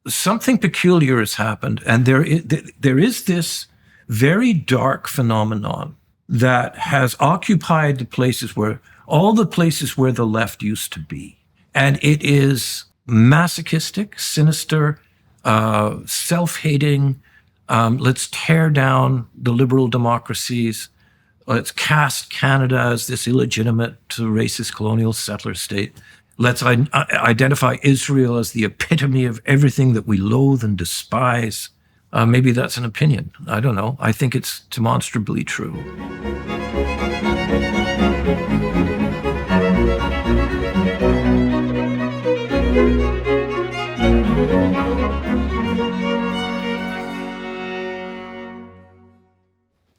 something peculiar has happened, and there is this very dark phenomenon that has occupied all the places where the left used to be. And it is masochistic, sinister, self-hating. Let's tear down the liberal democracies. Let's cast Canada as this illegitimate, racist colonial settler state. Let's identify Israel as the epitome of everything that we loathe and despise. Maybe that's an opinion. I don't know. I think it's demonstrably true.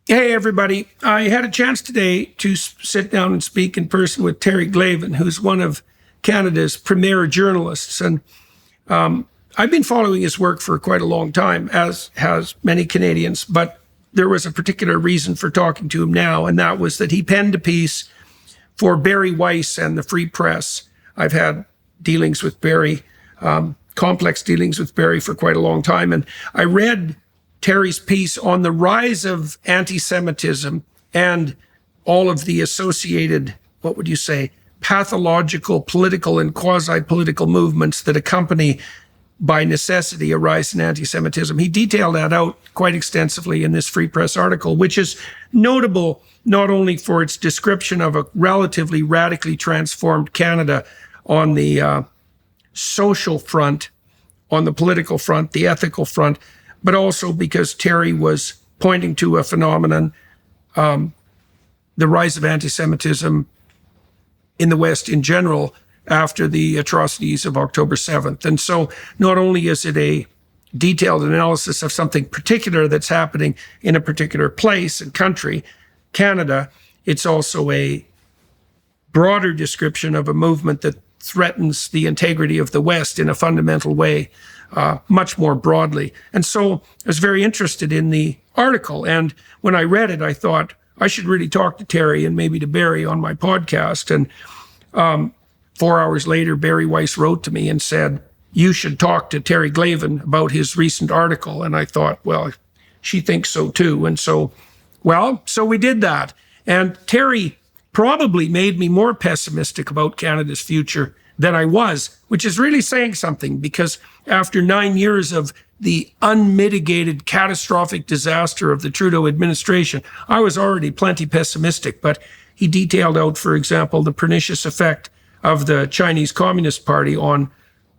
Hey, everybody. I had a chance today to sit down and speak in person with Terry Glavin, who's one of Canada's premier journalists. And I've been following his work for quite a long time, as has many Canadians. But there was a particular reason for talking to him now, and that was that he penned a piece for Barry Weiss and the Free Press. I've had dealings with Barry, complex dealings with Barry for quite a long time. And I read Terry's piece on the rise of anti-Semitism and all of the associated, what would you say, pathological, political, and quasi-political movements that accompany, by necessity, a rise in anti-Semitism. He detailed that out quite extensively in this Free Press article, which is notable not only for its description of a relatively radically transformed Canada on the social front, on the political front, the ethical front, but also because Terry was pointing to a phenomenon, the rise of anti-Semitism in the West in general after the atrocities of October 7th. And so not only is it a detailed analysis of something particular that's happening in a particular place and country, Canada, it's also a broader description of a movement that threatens the integrity of the West in a fundamental way, much more broadly. And so I was very interested in the article. And when I read it, I thought I should really talk to Terry and maybe to Barry on my podcast. And 4 hours later, Barry Weiss wrote to me and said, you should talk to Terry Glavin about his recent article. And I thought, well, she thinks so too. And so we did that. And Terry probably made me more pessimistic about Canada's future than I was, which is really saying something, because after 9 years of the unmitigated catastrophic disaster of the Trudeau administration, I was already plenty pessimistic. But he detailed out, for example, the pernicious effect of the Chinese Communist Party on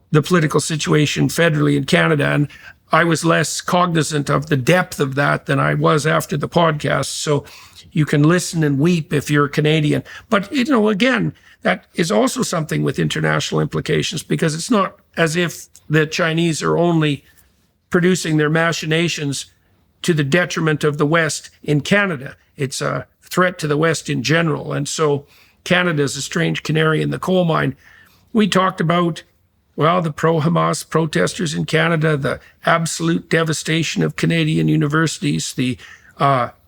the political situation federally in Canada. And I was less cognizant of the depth of that than I was after the podcast. So you can listen and weep if you're a Canadian. But, again, that is also something with international implications, because it's not as if the Chinese are only producing their machinations to the detriment of the West in Canada. It's a threat to the West in general. And so Canada is a strange canary in the coal mine. We talked about, the pro-Hamas protesters in Canada, the absolute devastation of Canadian universities, the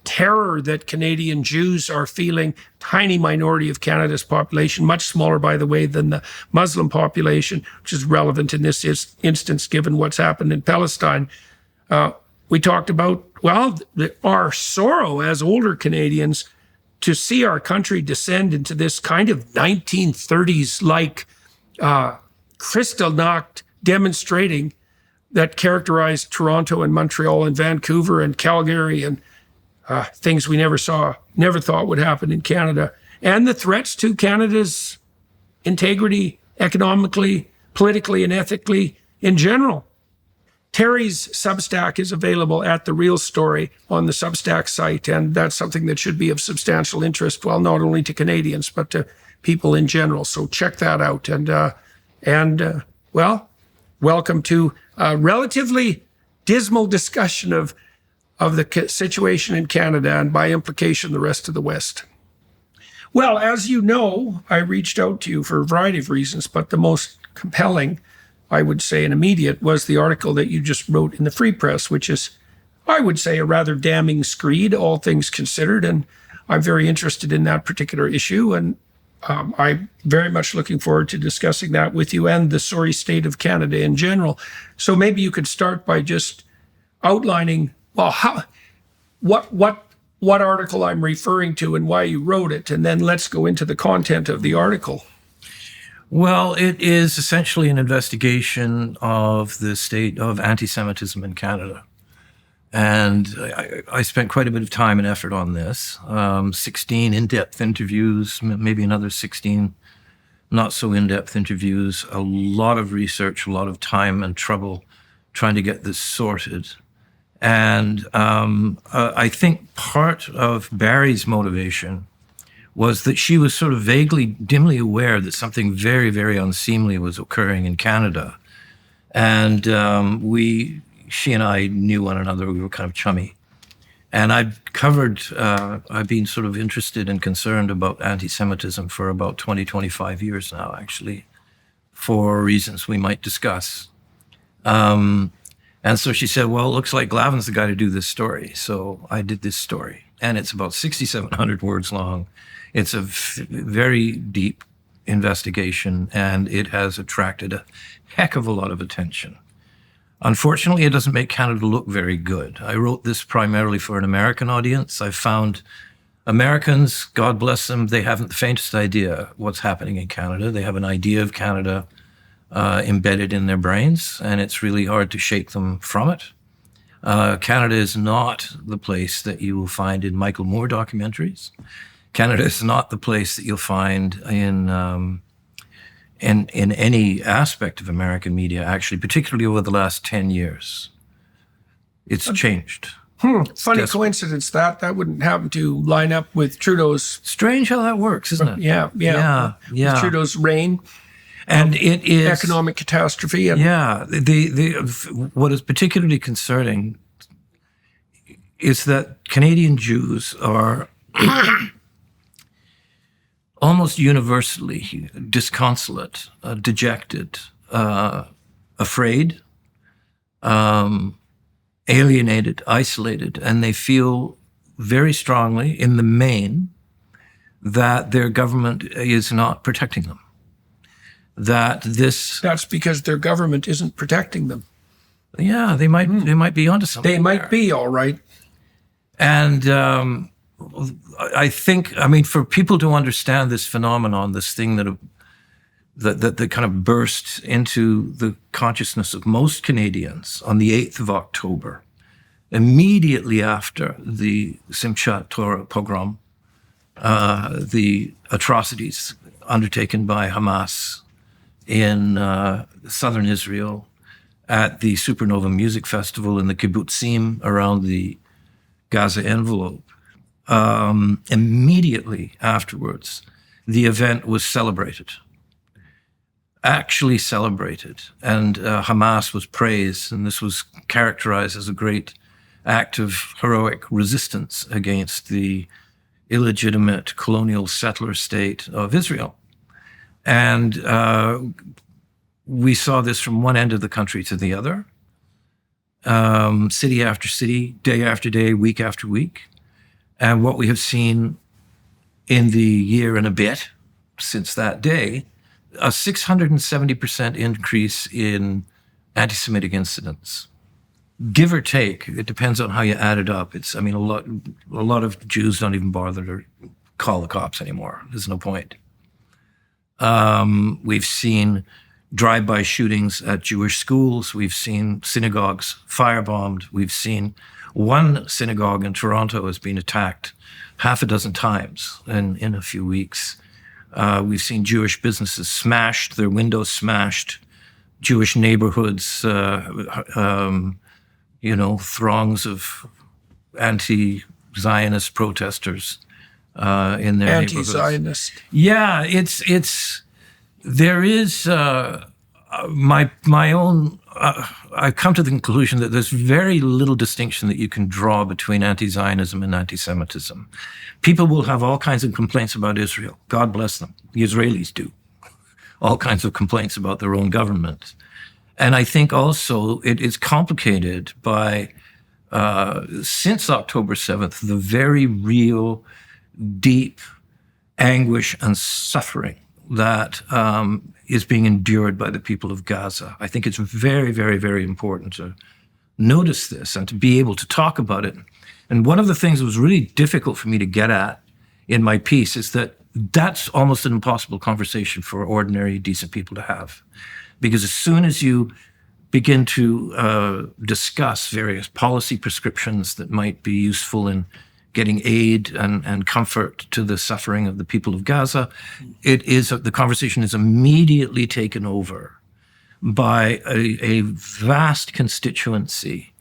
terror that Canadian Jews are feeling, tiny minority of Canada's population, much smaller, by the way, than the Muslim population, which is relevant in this instance, given what's happened in Palestine. We talked about, our sorrow as older Canadians to see our country descend into this kind of 1930s-like Kristallnacht demonstrating that characterized Toronto and Montreal and Vancouver and Calgary and things we never thought would happen in Canada, and the threats to Canada's integrity economically, politically, and ethically in general. Terry's Substack is available at The Real Story on the Substack site, and that's something that should be of substantial interest, not only to Canadians, but to people in general. So check that out. And welcome to a relatively dismal discussion of the situation in Canada and, by implication, the rest of the West. Well, as you know, I reached out to you for a variety of reasons, but the most compelling, I would say, and immediate, was the article that you just wrote in the Free Press, which is, I would say, a rather damning screed, all things considered. And I'm very interested in that particular issue. And I'm very much looking forward to discussing that with you and the sorry state of Canada in general. So maybe you could start by just outlining, well, what article I'm referring to and why you wrote it, and then let's go into the content of the article. Well, it is essentially an investigation of the state of anti-Semitism in Canada. And I spent quite a bit of time and effort on this. 16 in-depth interviews, maybe another 16 not so in-depth interviews, a lot of research, a lot of time and trouble trying to get this sorted. And I think part of Barry's motivation was that she was sort of vaguely, dimly aware that something very, very unseemly was occurring in Canada. And she and I knew one another. We were kind of chummy. And I've been sort of interested and concerned about anti-Semitism for about 20, 25 years now, actually, for reasons we might discuss. And so she said, well, it looks like Glavin's the guy to do this story. So I did this story. And it's about 6,700 words long. It's a very deep investigation, and it has attracted a heck of a lot of attention. Unfortunately, it doesn't make Canada look very good. I wrote this primarily for an American audience. I found Americans, God bless them, they haven't the faintest idea what's happening in Canada. They have an idea of Canada embedded in their brains, and it's really hard to shake them from it. Canada is not the place that you will find in Michael Moore documentaries. Canada is not the place that you'll find in any aspect of American media, actually, particularly over the last 10 years. It's changed. Funny coincidence that wouldn't happen to line up with Trudeau's... Strange how that works, isn't it? Yeah. With Trudeau's reign. And it is... economic catastrophe. And what is particularly concerning is that Canadian Jews are almost universally disconsolate, dejected, afraid, alienated, isolated, and they feel very strongly, in the main, that their government is not protecting them. That's because their government isn't protecting them. Yeah, they might be onto something. They might be, all right. And I think, for people to understand this phenomenon, this thing that kind of burst into the consciousness of most Canadians on the 8th of October, immediately after the Simchat Torah pogrom, the atrocities undertaken by Hamas in southern Israel at the Supernova Music Festival in the kibbutzim around the Gaza envelope. Immediately afterwards, the event was celebrated, actually celebrated, and Hamas was praised, and this was characterized as a great act of heroic resistance against the illegitimate colonial settler state of Israel. And we saw this from one end of the country to the other, city after city, day after day, week after week. And what we have seen in the year and a bit since that day, a 670% increase in anti-Semitic incidents. Give or take, it depends on how you add it up. A lot of Jews don't even bother to call the cops anymore. There's no point. We've seen drive-by shootings at Jewish schools. We've seen synagogues firebombed. We've seen one synagogue in Toronto has been attacked half a dozen times in a few weeks. We've seen Jewish businesses smashed, their windows smashed, Jewish neighborhoods, throngs of anti-Zionist protesters in their neighborhoods. Anti-Zionist. Yeah, there is my own. I've come to the conclusion that there's very little distinction that you can draw between anti-Zionism and anti-Semitism. People will have all kinds of complaints about Israel. God bless them. The Israelis do. All kinds of complaints about their own government. And I think also it is complicated by, since October 7th, the very real, deep anguish and suffering that is being endured by the people of Gaza. I think it's very, very, very important to notice this and to be able to talk about it. And one of the things that was really difficult for me to get at in my piece is that that's almost an impossible conversation for ordinary, decent people to have. Because as soon as you begin to discuss various policy prescriptions that might be useful in getting aid and comfort to the suffering of the people of Gaza, the conversation is immediately taken over by a vast constituency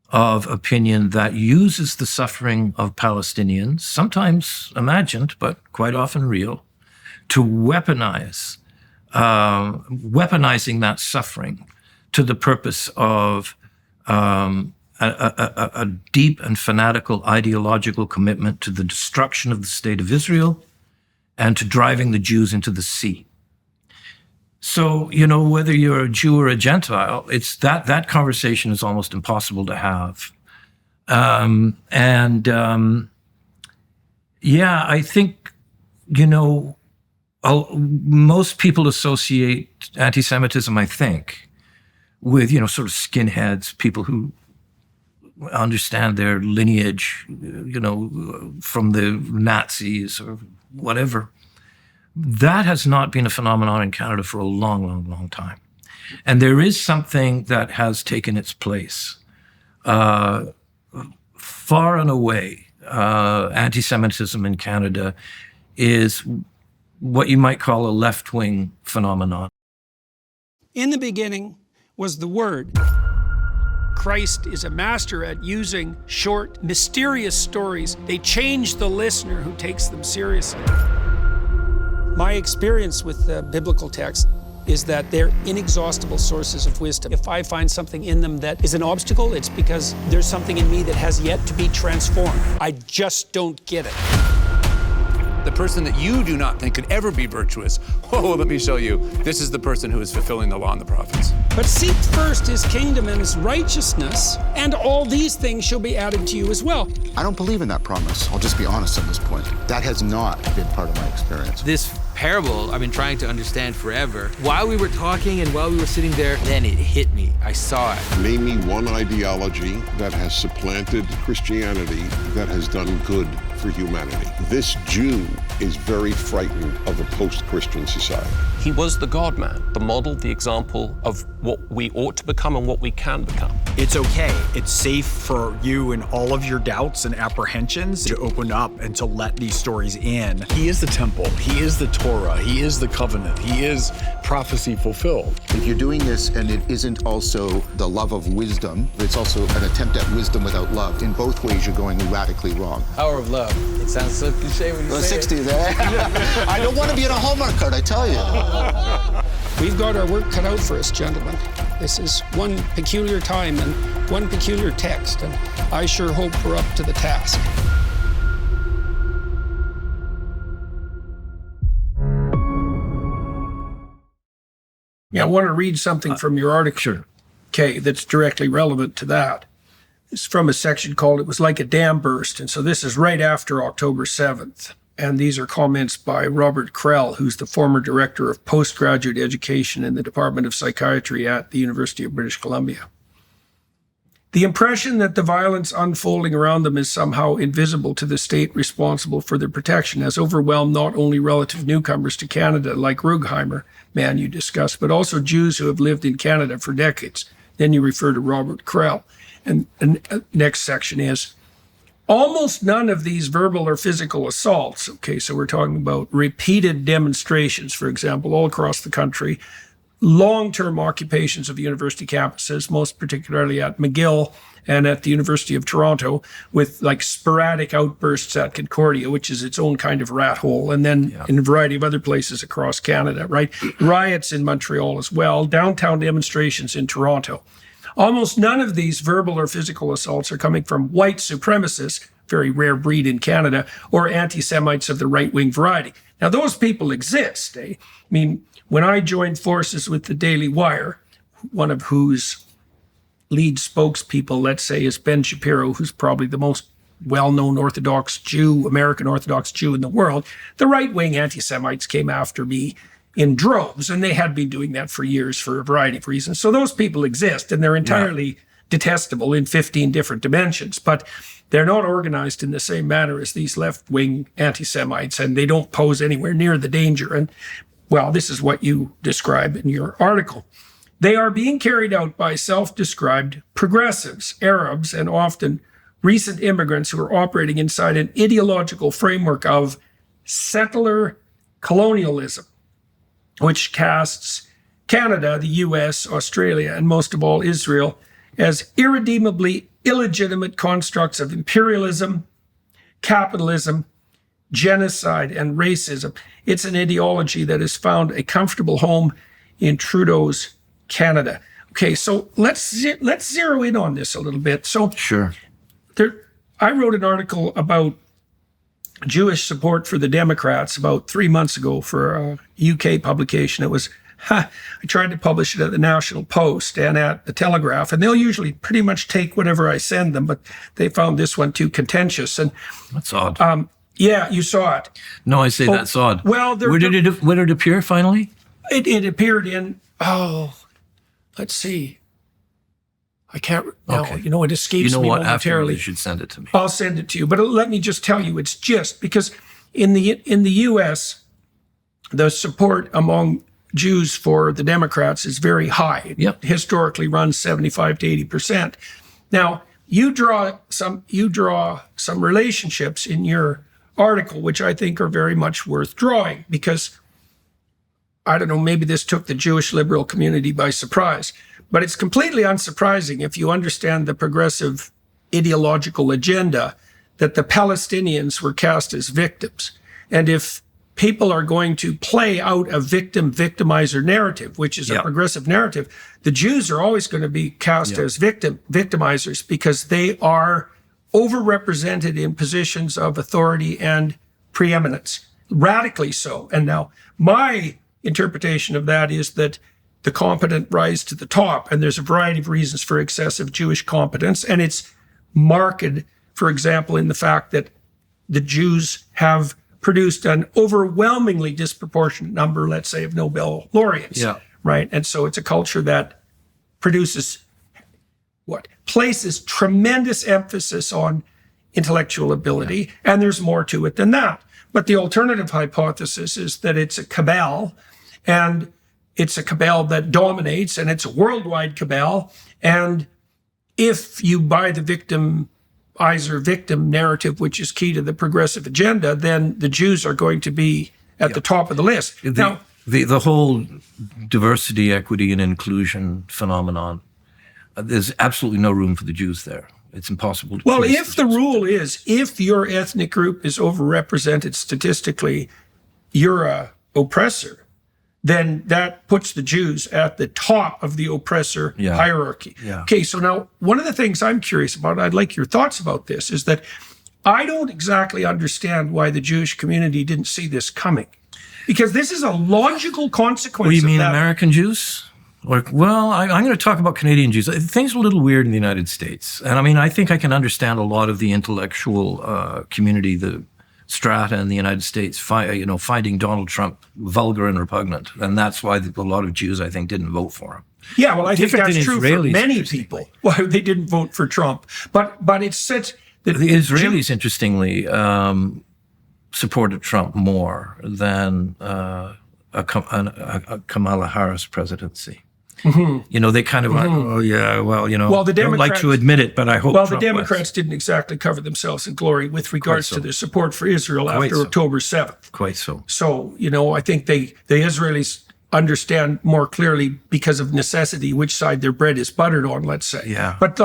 of opinion that uses the suffering of Palestinians, sometimes imagined, but quite often real, to weaponizing that suffering to the purpose of a deep and fanatical ideological commitment to the destruction of the state of Israel and to driving the Jews into the sea. So, whether you're a Jew or a Gentile, it's that conversation is almost impossible to have. I think, most people associate anti-Semitism, I think, with, sort of skinheads, people who understand their lineage, from the Nazis or whatever. That has not been a phenomenon in Canada for a long, long, long time. And there is something that has taken its place. Far and away, anti-Semitism in Canada is what you might call a left-wing phenomenon. In the beginning was the Word. Christ is a master at using short, mysterious stories. They change the listener who takes them seriously. My experience with the biblical text is that they're inexhaustible sources of wisdom. If I find something in them that is an obstacle, it's because there's something in me that has yet to be transformed. I just don't get it. The person that you do not think could ever be virtuous, let me show you. This is the person who is fulfilling the law and the prophets. But seek first his kingdom and his righteousness, and all these things shall be added to you as well. I don't believe in that promise. I'll just be honest on this point. That has not been part of my experience. This parable I've been trying to understand forever. While we were talking and while we were sitting there, then it hit me. I saw it. Name me one ideology that has supplanted Christianity that has done good for humanity. This Jew is very frightened of a post-Christian society. He was the God-man, the model, the example of what we ought to become and what we can become. It's okay. It's safe for you and all of your doubts and apprehensions to open up and to let these stories in. He is the temple. He is the Torah. He is the covenant. He is prophecy fulfilled. If you're doing this and it isn't also the love of wisdom, it's also an attempt at wisdom without love. In both ways, you're going radically wrong. Power of love. It sounds so cliche when you say 60s, eh? I don't want to be in a Hallmark card, I tell you. We've got our work cut out for us, gentlemen. This is one peculiar time and one peculiar text, and I sure hope we're up to the task. Yeah, I want to read something from your article, Sure. Okay, that's directly relevant to that. It's from a section called "It Was Like a Dam Burst," and so this is right after October 7th. And these are comments by Robert Krell, who's the former director of postgraduate education in the Department of Psychiatry at the University of British Columbia. The impression that the violence unfolding around them is somehow invisible to the state responsible for their protection has overwhelmed not only relative newcomers to Canada like Rugheimer, man you discussed, but also Jews who have lived in Canada for decades. Then you refer to Robert Krell. And next section is, almost none of these verbal or physical assaults, okay, so we're talking about repeated demonstrations, for example, all across the country, long-term occupations of university campuses, most particularly at McGill and at the University of Toronto, with like sporadic outbursts at Concordia, which is its own kind of rat hole, and then in a variety of other places across Canada, right? Riots in Montreal as well, downtown demonstrations in Toronto. Almost none of these verbal or physical assaults are coming from white supremacists, very rare breed in Canada, or anti-Semites of the right-wing variety. Now, those people exist, eh? I mean, when I joined forces with the Daily Wire, one of whose lead spokespeople, let's say, is Ben Shapiro, who's probably the most well-known Orthodox Jew, American Orthodox Jew in the world, the right-wing anti-Semites came after me in droves, and they had been doing that for years for a variety of reasons. So those people exist, and they're entirely detestable in 15 different dimensions, but they're not organized in the same manner as these left-wing anti-Semites, and they don't pose anywhere near the danger. And, well, this is what you describe in your article. They are being carried out by self-described progressives, Arabs, and often recent immigrants who are operating inside an ideological framework of settler colonialism, which casts Canada, the US, Australia, and most of all Israel as irredeemably illegitimate constructs of imperialism, capitalism, genocide, and racism. It's an ideology that has found a comfortable home in Trudeau's Canada. Okay, so let's zero in on this a little bit. So Sure. I wrote an article about Jewish support for the Democrats about 3 months ago for a UK publication. It was, I tried to publish it at the National Post and at the Telegraph, and they'll usually pretty much take whatever I send them, but they found this one too contentious. And That's odd. yeah, you saw it. No, I say that's odd. Well, where did it appear finally? It appeared in, let's see. I can't, Okay. it escapes me What? After momentarily. you should send it to me. I'll send it to you. But let me just tell you, it's just because in the U.S., the support among Jews for the Democrats is very high. Yep. It historically runs 75 to 80%. Now, you draw some relationships in your article, which I think are very much worth drawing, because I don't know, maybe this took the Jewish liberal community by surprise, but it's completely unsurprising if you understand the progressive ideological agenda that the Palestinians were cast as victims. And if people are going to play out a victim-victimizer narrative, which is a progressive narrative, the Jews are always going to be cast as victimizers because they are overrepresented in positions of authority and preeminence, radically so. And now my interpretation of that is that the competent rise to the top, and there's a variety of reasons for excessive Jewish competence, and it's marked, for example, in the fact that the Jews have produced an overwhelmingly disproportionate number, let's say, of Nobel laureates, right? And so it's a culture that places tremendous emphasis on intellectual ability, and there's more to it than that. But the alternative hypothesis is that it's a cabal, and it's a cabal that dominates, and it's a worldwide cabal. And if you buy the victim narrative, which is key to the progressive agenda, then the Jews are going to be at the top of the list. The whole diversity, equity, and inclusion phenomenon, there's absolutely no room for the Jews there. It's impossible to Well, place if the rule is, if your ethnic group is overrepresented statistically, you're a oppressor, then that puts the Jews at the top of the oppressor hierarchy. Okay, so now one of the things I'm curious about, I'd like your thoughts about this, is that I don't exactly understand why the Jewish community didn't see this coming. Because this is a logical consequence. What do you mean, of that. American Jews? Well, I'm going to talk about Canadian Jews. Things are a little weird in the United States. And I mean, I think I can understand a lot of the intellectual community, the strata in the United States, finding Donald Trump vulgar and repugnant. And that's why a lot of Jews, I think, didn't vote for him. Yeah, well, I think Different that's than true for Israelis, many people. Why they didn't vote for Trump. But it's such that the Israelis, interestingly, supported Trump more than a Kamala Harris presidency. Mm-hmm. They kind of went, the don't like to admit it, but I hope Well, Trump the Democrats was. didn't exactly cover themselves in glory with regards so. to their support for Israel Quite after so. October 7th. Quite so. So, I think the Israelis understand more clearly because of necessity which side their bread is buttered on, let's say. Yeah. But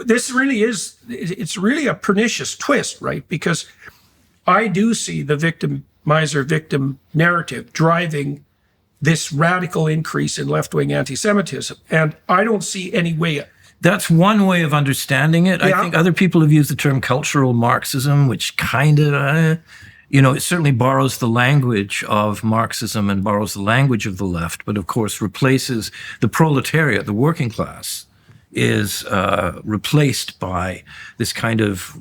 this really it's really a pernicious twist, right? Because I do see the victim narrative driving this radical increase in left-wing anti-Semitism. And I don't see any way. That's one way of understanding it. Yeah. I think other people have used the term cultural Marxism, which kind of, it certainly borrows the language of Marxism and borrows the language of the left, but of course replaces the proletariat, the working class, is replaced by this kind of,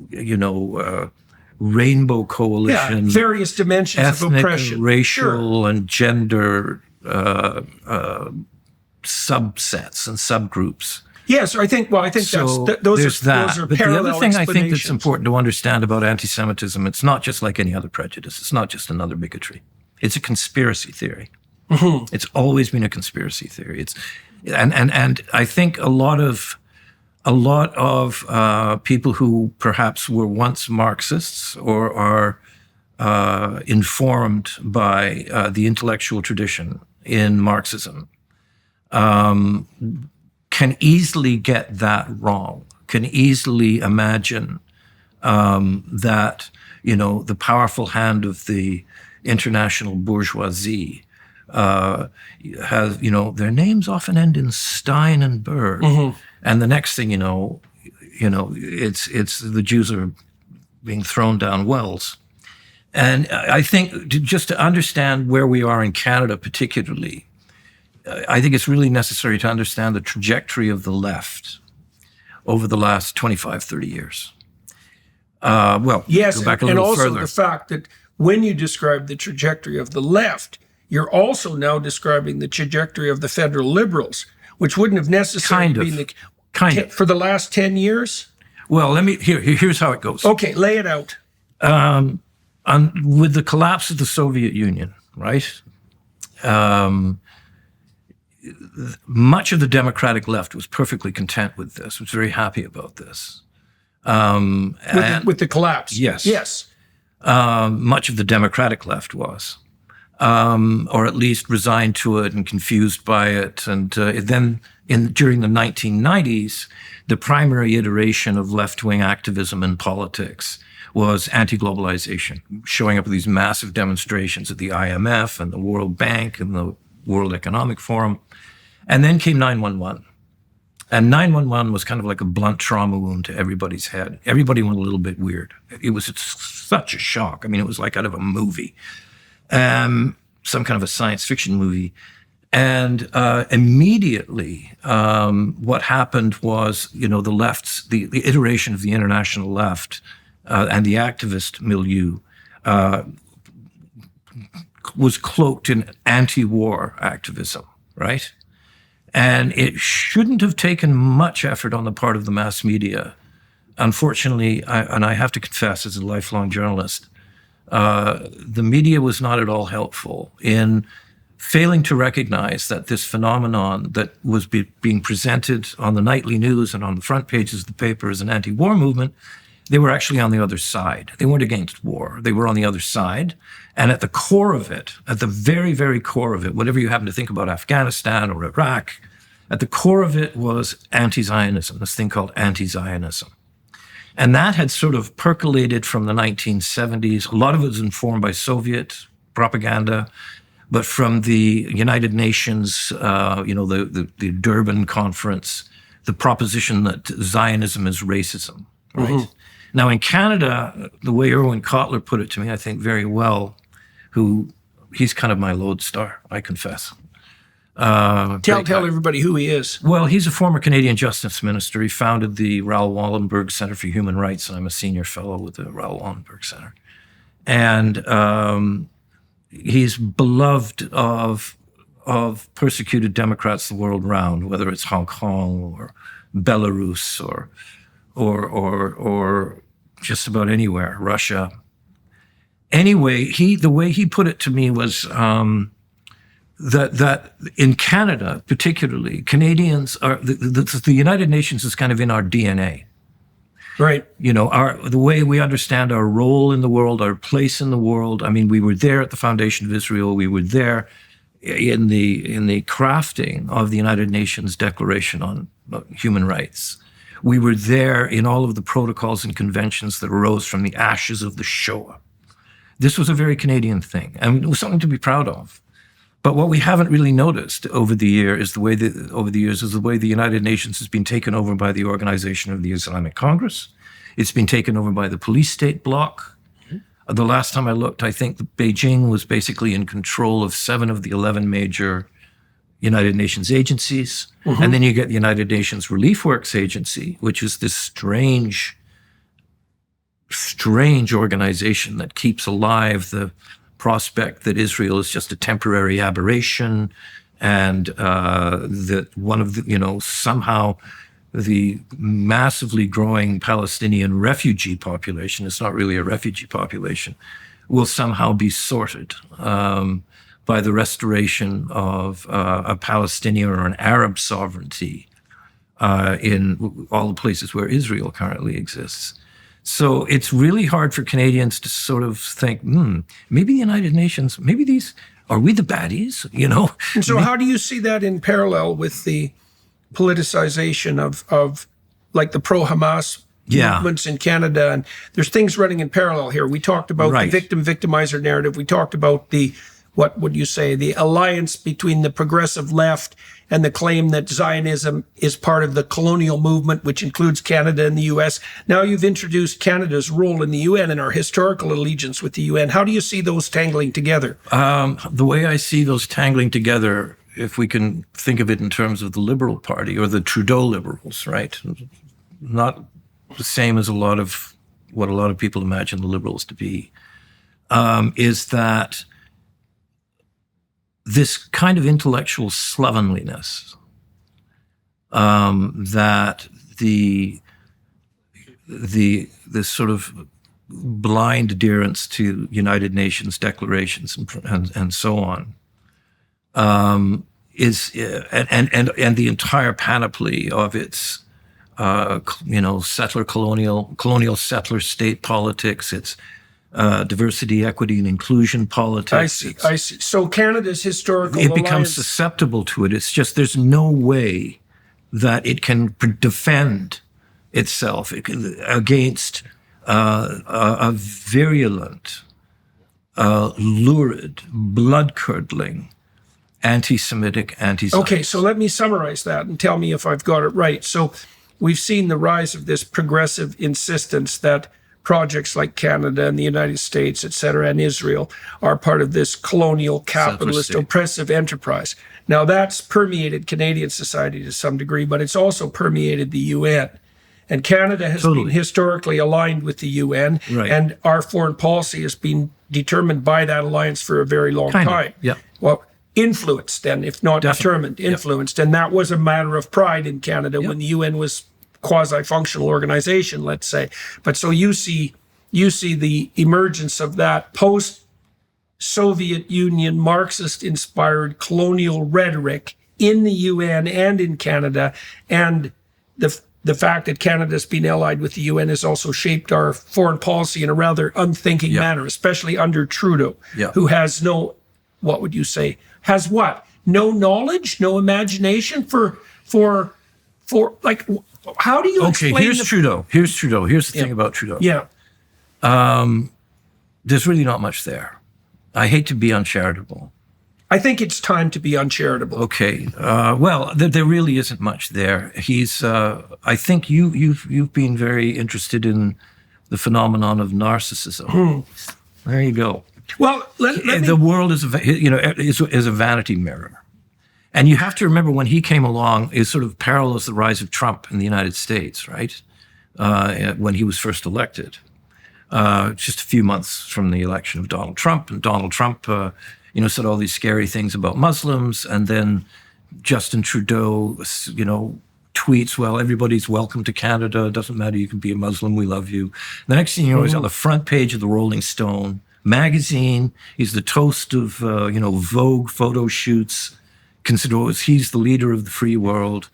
rainbow coalition. Various dimensions ethnic, of oppression. and racial, and gender subsets and subgroups. Yes, I think those are But parallel the other thing I think that's explanations. important to understand about anti-Semitism, it's not just like any other prejudice. It's not just another bigotry. It's a conspiracy theory. Mm-hmm. It's always been a conspiracy theory. And I think a lot of people who perhaps were once Marxists or are informed by the intellectual tradition in Marxism can easily get that wrong, can easily imagine that, the powerful hand of the international bourgeoisie has, their names often end in Stein and Berg. Mm-hmm. And the next thing it's the Jews are being thrown down wells. And I think just to understand where we are in Canada particularly, I think it's really necessary to understand the trajectory of the left over the last 25, 30 years. Yes, go back a and little also further. the fact that when you describe the trajectory of the left, you're also now describing the trajectory of the federal Liberals, which wouldn't have necessarily been for the last 10 years. Well, here's how it goes. Okay, lay it out. With the collapse of the Soviet Union, right? Much of the democratic left was perfectly content with this, was very happy about this. With the collapse. Yes. Yes. Much of the democratic left was, or at least resigned to it and confused by it. And then during the 1990s, the primary iteration of left-wing activism in politics was anti-globalization, showing up at these massive demonstrations at the IMF and the World Bank and the World Economic Forum. And then came 9/11. And 9/11 was kind of like a blunt trauma wound to everybody's head. Everybody went a little bit weird. It was such a shock. I mean, it was like out of a movie, some kind of a science fiction movie. And immediately, what happened was, the left's, the iteration of the international left and the activist milieu was cloaked in anti-war activism, right? And it shouldn't have taken much effort on the part of the mass media. Unfortunately, I have to confess as a lifelong journalist, the media was not at all helpful in failing to recognize that this phenomenon that was being presented on the nightly news and on the front pages of the paper as an anti-war movement, they were actually on the other side. They weren't against war. They were on the other side. And at the core of it, at the very, very core of it, whatever you happen to think about Afghanistan or Iraq, at the core of it was anti-Zionism, this thing called anti-Zionism. And that had sort of percolated from the 1970s. A lot of it was informed by Soviet propaganda, but from the United Nations, the Durban Conference, the proposition that Zionism is racism, right? Mm-hmm. Now in Canada, the way Erwin Kotler put it to me, I think very well, he's kind of my lodestar, I confess. Tell everybody who he is. Well, he's a former Canadian Justice Minister. He founded the Raoul Wallenberg Center for Human Rights, and I'm a senior fellow with the Raoul Wallenberg Center. And he's beloved of persecuted Democrats the world around, whether it's Hong Kong or Belarus or just about anywhere, Russia. Anyway, the way he put it to me was that in Canada, particularly, Canadians are the United Nations is kind of in our DNA. Right. The way we understand our role in the world, our place in the world. I mean, we were there at the foundation of Israel. We were there in the crafting of the United Nations Declaration on Human Rights. We were there in all of the protocols and conventions that arose from the ashes of the Shoah. This was a very Canadian thing, and it was something to be proud of. But what we haven't really noticed over the years is the way the United Nations has been taken over by the Organization of the Islamic Congress. It's been taken over by the police state bloc. Mm-hmm. The last time I looked, I think Beijing was basically in control of 7 of the 11 major United Nations agencies, and then you get the United Nations Relief Works Agency, which is this strange organization that keeps alive the prospect that Israel is just a temporary aberration, and that one of the, somehow the massively growing Palestinian refugee population, it's not really a refugee population, will somehow be sorted by the restoration of a Palestinian or an Arab sovereignty in all the places where Israel currently exists. So it's really hard for Canadians to sort of think, maybe the United Nations, are we the baddies? And so how do you see that in parallel with the politicization of like the pro-Hamas movements in Canada? And there's things running in parallel here. We talked about the victim-victimizer narrative. We talked about the alliance between the progressive left and the claim that Zionism is part of the colonial movement, which includes Canada and the U.S. Now you've introduced Canada's role in the UN and our historical allegiance with the UN. How do you see those tangling together? The way I see those tangling together, if we can think of it in terms of the Liberal Party or the Trudeau Liberals, right? Not the same as what a lot of people imagine the Liberals to be, is that this kind of intellectual slovenliness, that the sort of blind adherence to United Nations declarations and so on, is and the entire panoply of its colonial settler state politics, its diversity, equity, and inclusion politics. I see. So Canada's historical it becomes susceptible to it. It's just there's no way that it can defend itself against a virulent, lurid, blood-curdling, anti-Semitic, anti-Zionist. Okay, so let me summarize that and tell me if I've got it right. So we've seen the rise of this progressive insistence that projects like Canada and the United States, et cetera, and Israel are part of this colonial, capitalist, oppressive enterprise. Now, that's permeated Canadian society to some degree, but it's also permeated the UN. And Canada has been historically aligned with the UN, and our foreign policy has been determined by that alliance for a very long time. Well, influenced then, if not determined, influenced. And that was a matter of pride in Canada when the UN was quasi-functional organization, let's say. But so you see the emergence of that post-Soviet Union Marxist-inspired colonial rhetoric in the UN and in Canada, and the fact that Canada's been allied with the UN has also shaped our foreign policy in a rather unthinking manner, especially under Trudeau, who has no, what would you say, has what? No knowledge, no imagination for like, how do you explain? Okay, here's Trudeau. Here's the thing about Trudeau. There's really not much there. I hate to be uncharitable. I think it's time to be uncharitable. Okay. Well, there really isn't much there. He's. I think you've been very interested in the phenomenon of narcissism. There you go. Well, the world is a vanity mirror. And you have to remember when he came along, it sort of parallels the rise of Trump in the United States, right? When he was first elected. Just a few months from the election of Donald Trump. And Donald Trump, said all these scary things about Muslims. And then Justin Trudeau, tweets, well, everybody's welcome to Canada. It doesn't matter. You can be a Muslim. We love you. The next thing you know, he's on the front page of the Rolling Stone magazine. He's the toast of, Vogue photo shoots. He's the leader of the free world.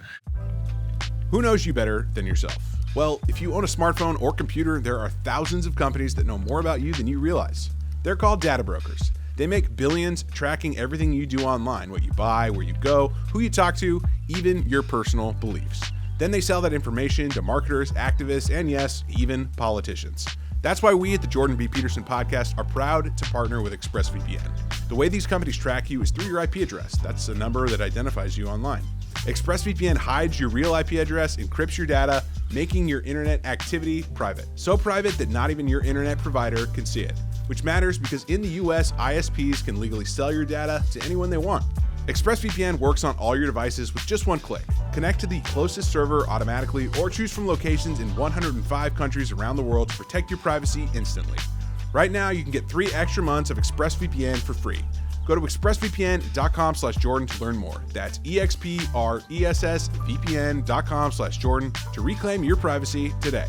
Who knows you better than yourself? Well, if you own a smartphone or computer, there are thousands of companies that know more about you than you realize. They're called data brokers. They make billions tracking everything you do online, what you buy, where you go, who you talk to, even your personal beliefs. Then they sell that information to marketers, activists, and yes, even politicians. That's why we at the Jordan B. Peterson podcast are proud to partner with ExpressVPN. The way these companies track you is through your IP address. That's a number that identifies you online. ExpressVPN hides your real IP address, encrypts your data, making your internet activity private. So private that not even your internet provider can see it, which matters because in the US, ISPs can legally sell your data to anyone they want. ExpressVPN works on all your devices with just one click. Connect to the closest server automatically or choose from locations in 105 countries around the world to protect your privacy instantly. Right now, you can get 3 extra months of ExpressVPN for free. Go to expressvpn.com/Jordan to learn more. That's expressvpn.com/Jordan to reclaim your privacy today.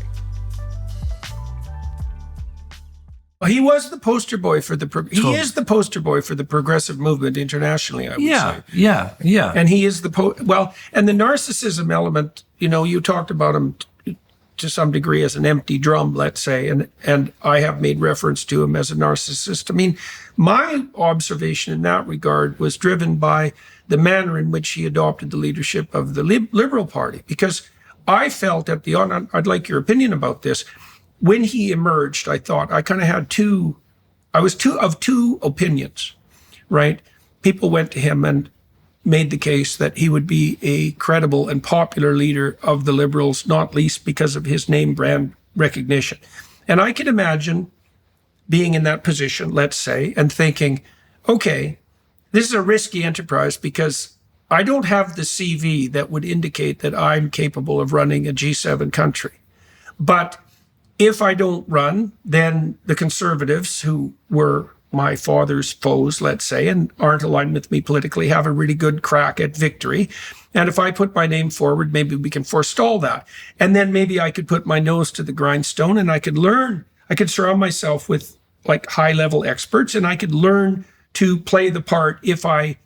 He was the poster boy for he is the poster boy for the progressive movement internationally, I would say. Yeah. And he is and the narcissism element, you talked about him to some degree as an empty drum, let's say, and I have made reference to him as a narcissist. I mean, my observation in that regard was driven by the manner in which he adopted the leadership of the Liberal Party, because I felt I'd like your opinion about this. When he emerged, I thought I kind of had two opinions, right? People went to him and made the case that he would be a credible and popular leader of the Liberals, not least because of his name brand recognition. And I can imagine being in that position, let's say, and thinking, okay, this is a risky enterprise because I don't have the CV that would indicate that I'm capable of running a G7 country. But if I don't run, then the Conservatives, who were my father's foes, let's say, and aren't aligned with me politically, have a really good crack at victory. And if I put my name forward, maybe we can forestall that. And then maybe I could put my nose to the grindstone and I could learn. I could surround myself with like high-level experts, and I could learn to play the part if I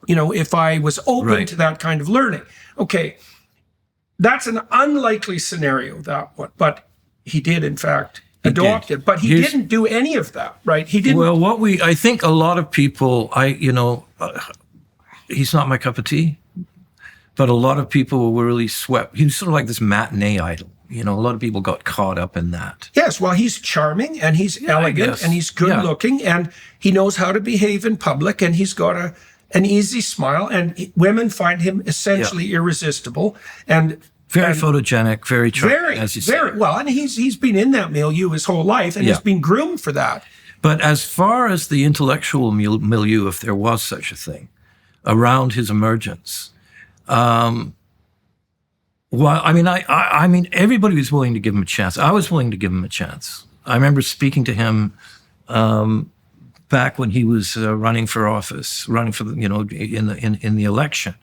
was open to that kind of learning. Okay, that's an unlikely scenario, that one, but he did, in fact, adopt it. But he didn't do any of that, right? He didn't. Well, I think a lot of people, he's not my cup of tea, but a lot of people were really swept. He was sort of like this matinee idol. A lot of people got caught up in that. Yes, well, he's charming and he's elegant and he's good looking and he knows how to behave in public and he's got an easy smile and women find him essentially irresistible and very photogenic, very charming, as you say. Very well, and he's been in that milieu his whole life and he's been groomed for that. But as far as the intellectual milieu, if there was such a thing, around his emergence, everybody was willing to give him a chance. I was willing to give him a chance. I remember speaking to him back when he was running for office, in the election.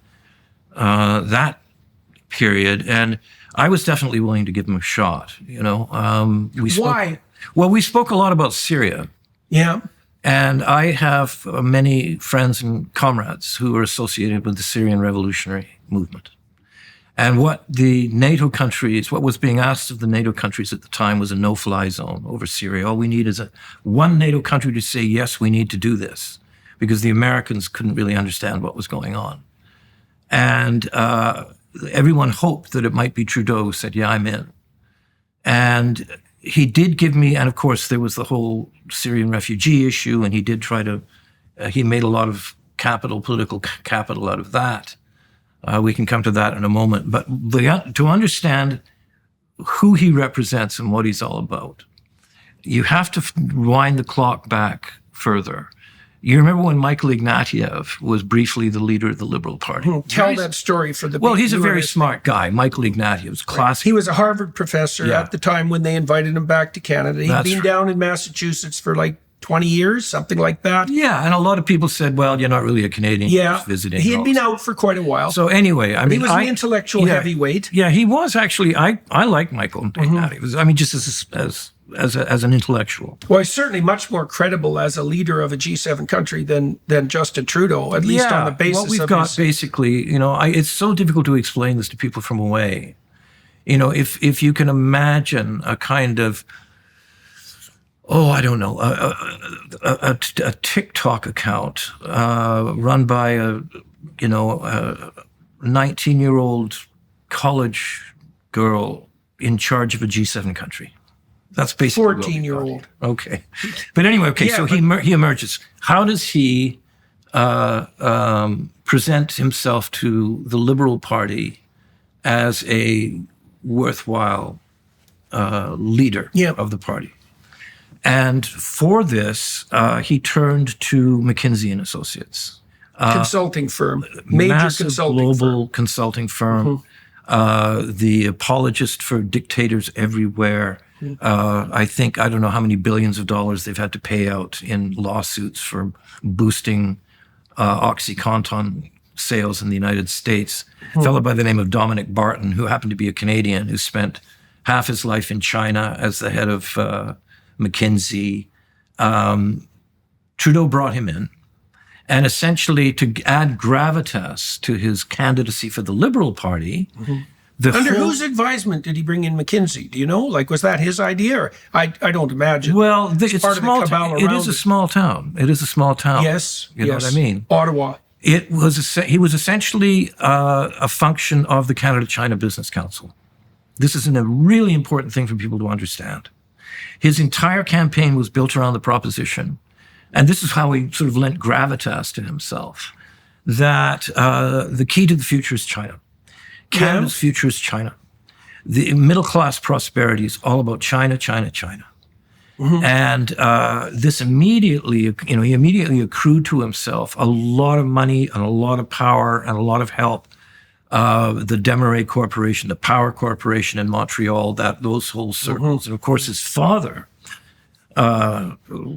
That period, and I was definitely willing to give him a shot. Why? Well, we spoke a lot about Syria. Yeah. And I have many friends and comrades who are associated with the Syrian revolutionary movement. And what was being asked of the NATO countries at the time was a no-fly zone over Syria. All we need is one NATO country to say, yes, we need to do this, because the Americans couldn't really understand what was going on. And everyone hoped that it might be Trudeau who said, yeah, I'm in. And he did give me, and of course there was the whole Syrian refugee issue, and he did try to, he made a lot of political capital out of that. We can come to that in a moment. But to understand who he represents and what he's all about, you have to wind the clock back further. You remember when Michael Ignatieff was briefly the leader of the Liberal Party? Tell that story for the people. Well, he's a very smart guy. Michael Ignatieff was classic. He was a Harvard professor at the time when they invited him back to Canada. He'd been down in Massachusetts for like 20 years, something like that. Yeah, and a lot of people said, well, you're not really a Canadian. Yeah, just visiting. He had been out for quite a while. So anyway, he was an intellectual heavyweight. Yeah, he was actually. I like Michael Ignatieff. Just as an intellectual. Well, he's certainly much more credible as a leader of a G7 country than Justin Trudeau, at least on the basis what we've got basically, it's so difficult to explain this to people from away. If you can imagine a kind of, a TikTok account run by a 19-year-old college girl in charge of a G7 country. That's basically 14-year-old. Okay. But anyway, so he emerges. How does he present himself to the Liberal Party as a worthwhile leader of the party? And for this, he turned to McKinsey and Associates. consulting firm, major massive consulting global firm. consulting firm, the apologist for dictators everywhere. I don't know how many billions of dollars they've had to pay out in lawsuits for boosting OxyContin sales in the United States. A fellow by the name of Dominic Barton, who happened to be a Canadian who spent half his life in China as the head of McKinsey. Trudeau brought him in. And essentially, to add gravitas to his candidacy for the Liberal Party, Under whose advisement did he bring in McKinsey? Do you know? Like, was that his idea? Or I don't imagine. Well, it's part a small of the cabal town. It around is a small town. It is a small town. Yes. You know what I mean? Ottawa. He was essentially a function of the Canada-China Business Council. This is a really important thing for people to understand. His entire campaign was built around the proposition, and this is how he sort of lent gravitas to himself, that the key to the future is China. Canada's future is China. The middle-class prosperity is all about China, China, China. And this immediately, he immediately accrued to himself a lot of money and a lot of power and a lot of help. The Desmarais Corporation, the Power Corporation in Montreal, those whole circles. And of course, his father,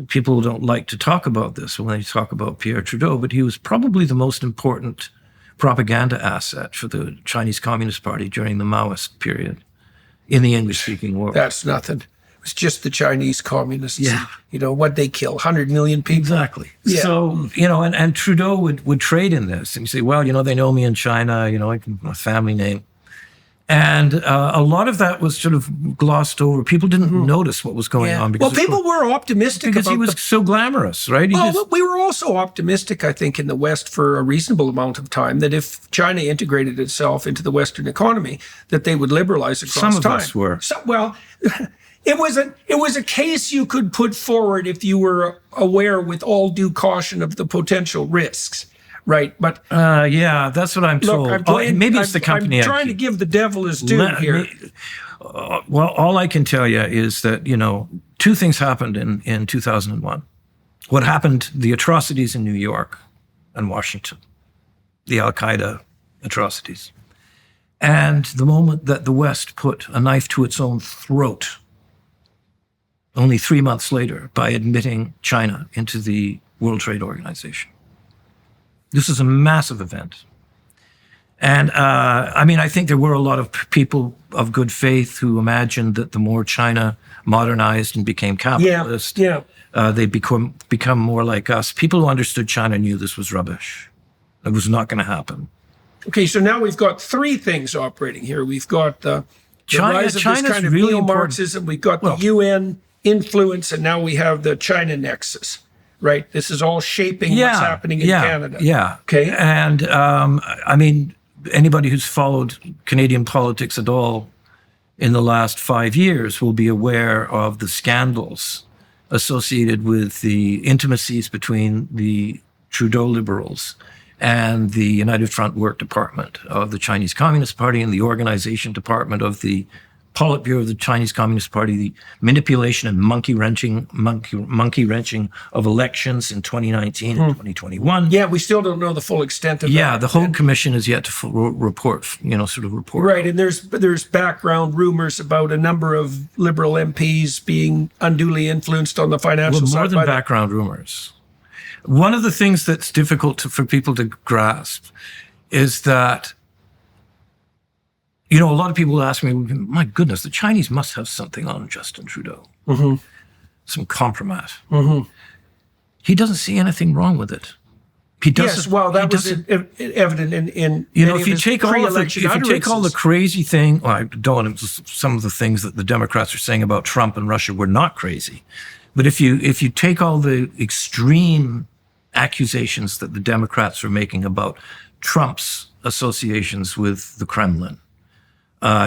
people don't like to talk about this when they talk about Pierre Trudeau, but he was probably the most important propaganda asset for the Chinese Communist Party during the Maoist period in the English-speaking world. That's nothing. It was just the Chinese communists. Yeah. What'd they kill? 100 million people? Exactly. Yeah. So, and Trudeau would trade in this. And you say, well, they know me in China, my family name. And a lot of that was sort of glossed over. People didn't notice what was going on. Well, people were optimistic because about he was so glamorous, right? We were also optimistic, I think, in the West for a reasonable amount of time that if China integrated itself into the Western economy, that they would liberalize across time. Some of us were. It was a case you could put forward if you were aware with all due caution of the potential risks, right? But that's what I'm told. Maybe it's the company. I'm trying to give the devil his due here. Well, all I can tell you is that, two things happened in 2001. What happened, the atrocities in New York and Washington, the Al-Qaeda atrocities. And the moment that the West put a knife to its own throat, only 3 months later, by admitting China into the World Trade Organization. This is a massive event. And I think there were a lot of people of good faith who imagined that the more China modernized and became capitalist, they'd become more like us. People who understood China knew this was rubbish. It was not going to happen. Okay, so now we've got three things operating here. We've got the rise of China's this kind of really neo-Marxism. We've got the UN influence, and now we have the China nexus, right? This is all shaping what's happening in Canada. Yeah. Okay. And anybody who's followed Canadian politics at all in the last 5 years will be aware of the scandals associated with the intimacies between the Trudeau Liberals and the United Front Work Department of the Chinese Communist Party and the organization department of the Politburo of the Chinese Communist Party, the manipulation and monkey wrenching of elections in 2019 and 2021. Yeah, we still don't know the full extent of that. Yeah, the whole commission is yet to report. Right, and there's background rumors about a number of Liberal MPs being unduly influenced on the financial side. More than background rumors. One of the things that's difficult for people to grasp is that, a lot of people ask me, my goodness, the Chinese must have something on Justin Trudeau. Some compromise. He doesn't see anything wrong with it. He doesn't. Yes, well, that was evident in if you take all the crazy thing, well, I don't want to, some of the things that the Democrats are saying about Trump and Russia were not crazy. But if you take all the extreme accusations that the Democrats are making about Trump's associations with the Kremlin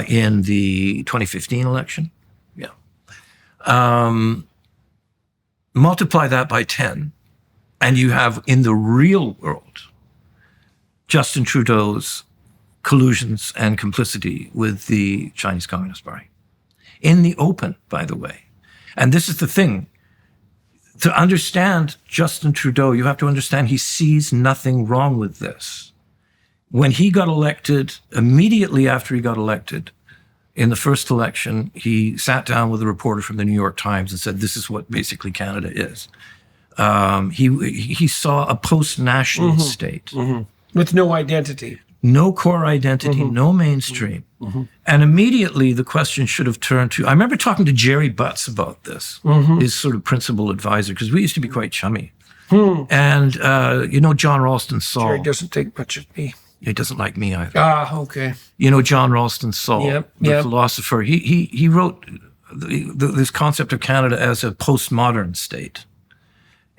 in the 2015 election, multiply that by 10, and you have in the real world Justin Trudeau's collusions and complicity with the Chinese Communist Party. In the open, by the way. And this is the thing. to understand Justin Trudeau, you have to understand he sees nothing wrong with this. When he got elected, immediately after he got elected, in the first election, he sat down with a reporter from the New York Times and said, this is what basically Canada is. He saw a post-national state. With no identity. No core identity, no mainstream. And immediately the question should have turned to, I remember talking to Jerry Butts about this, his sort of principal advisor, because we used to be quite chummy. And, John Ralston Saul. Jerry doesn't think much of me. He doesn't like me either. Ah, okay. John Ralston Saul, the philosopher, he wrote this concept of Canada as a postmodern state.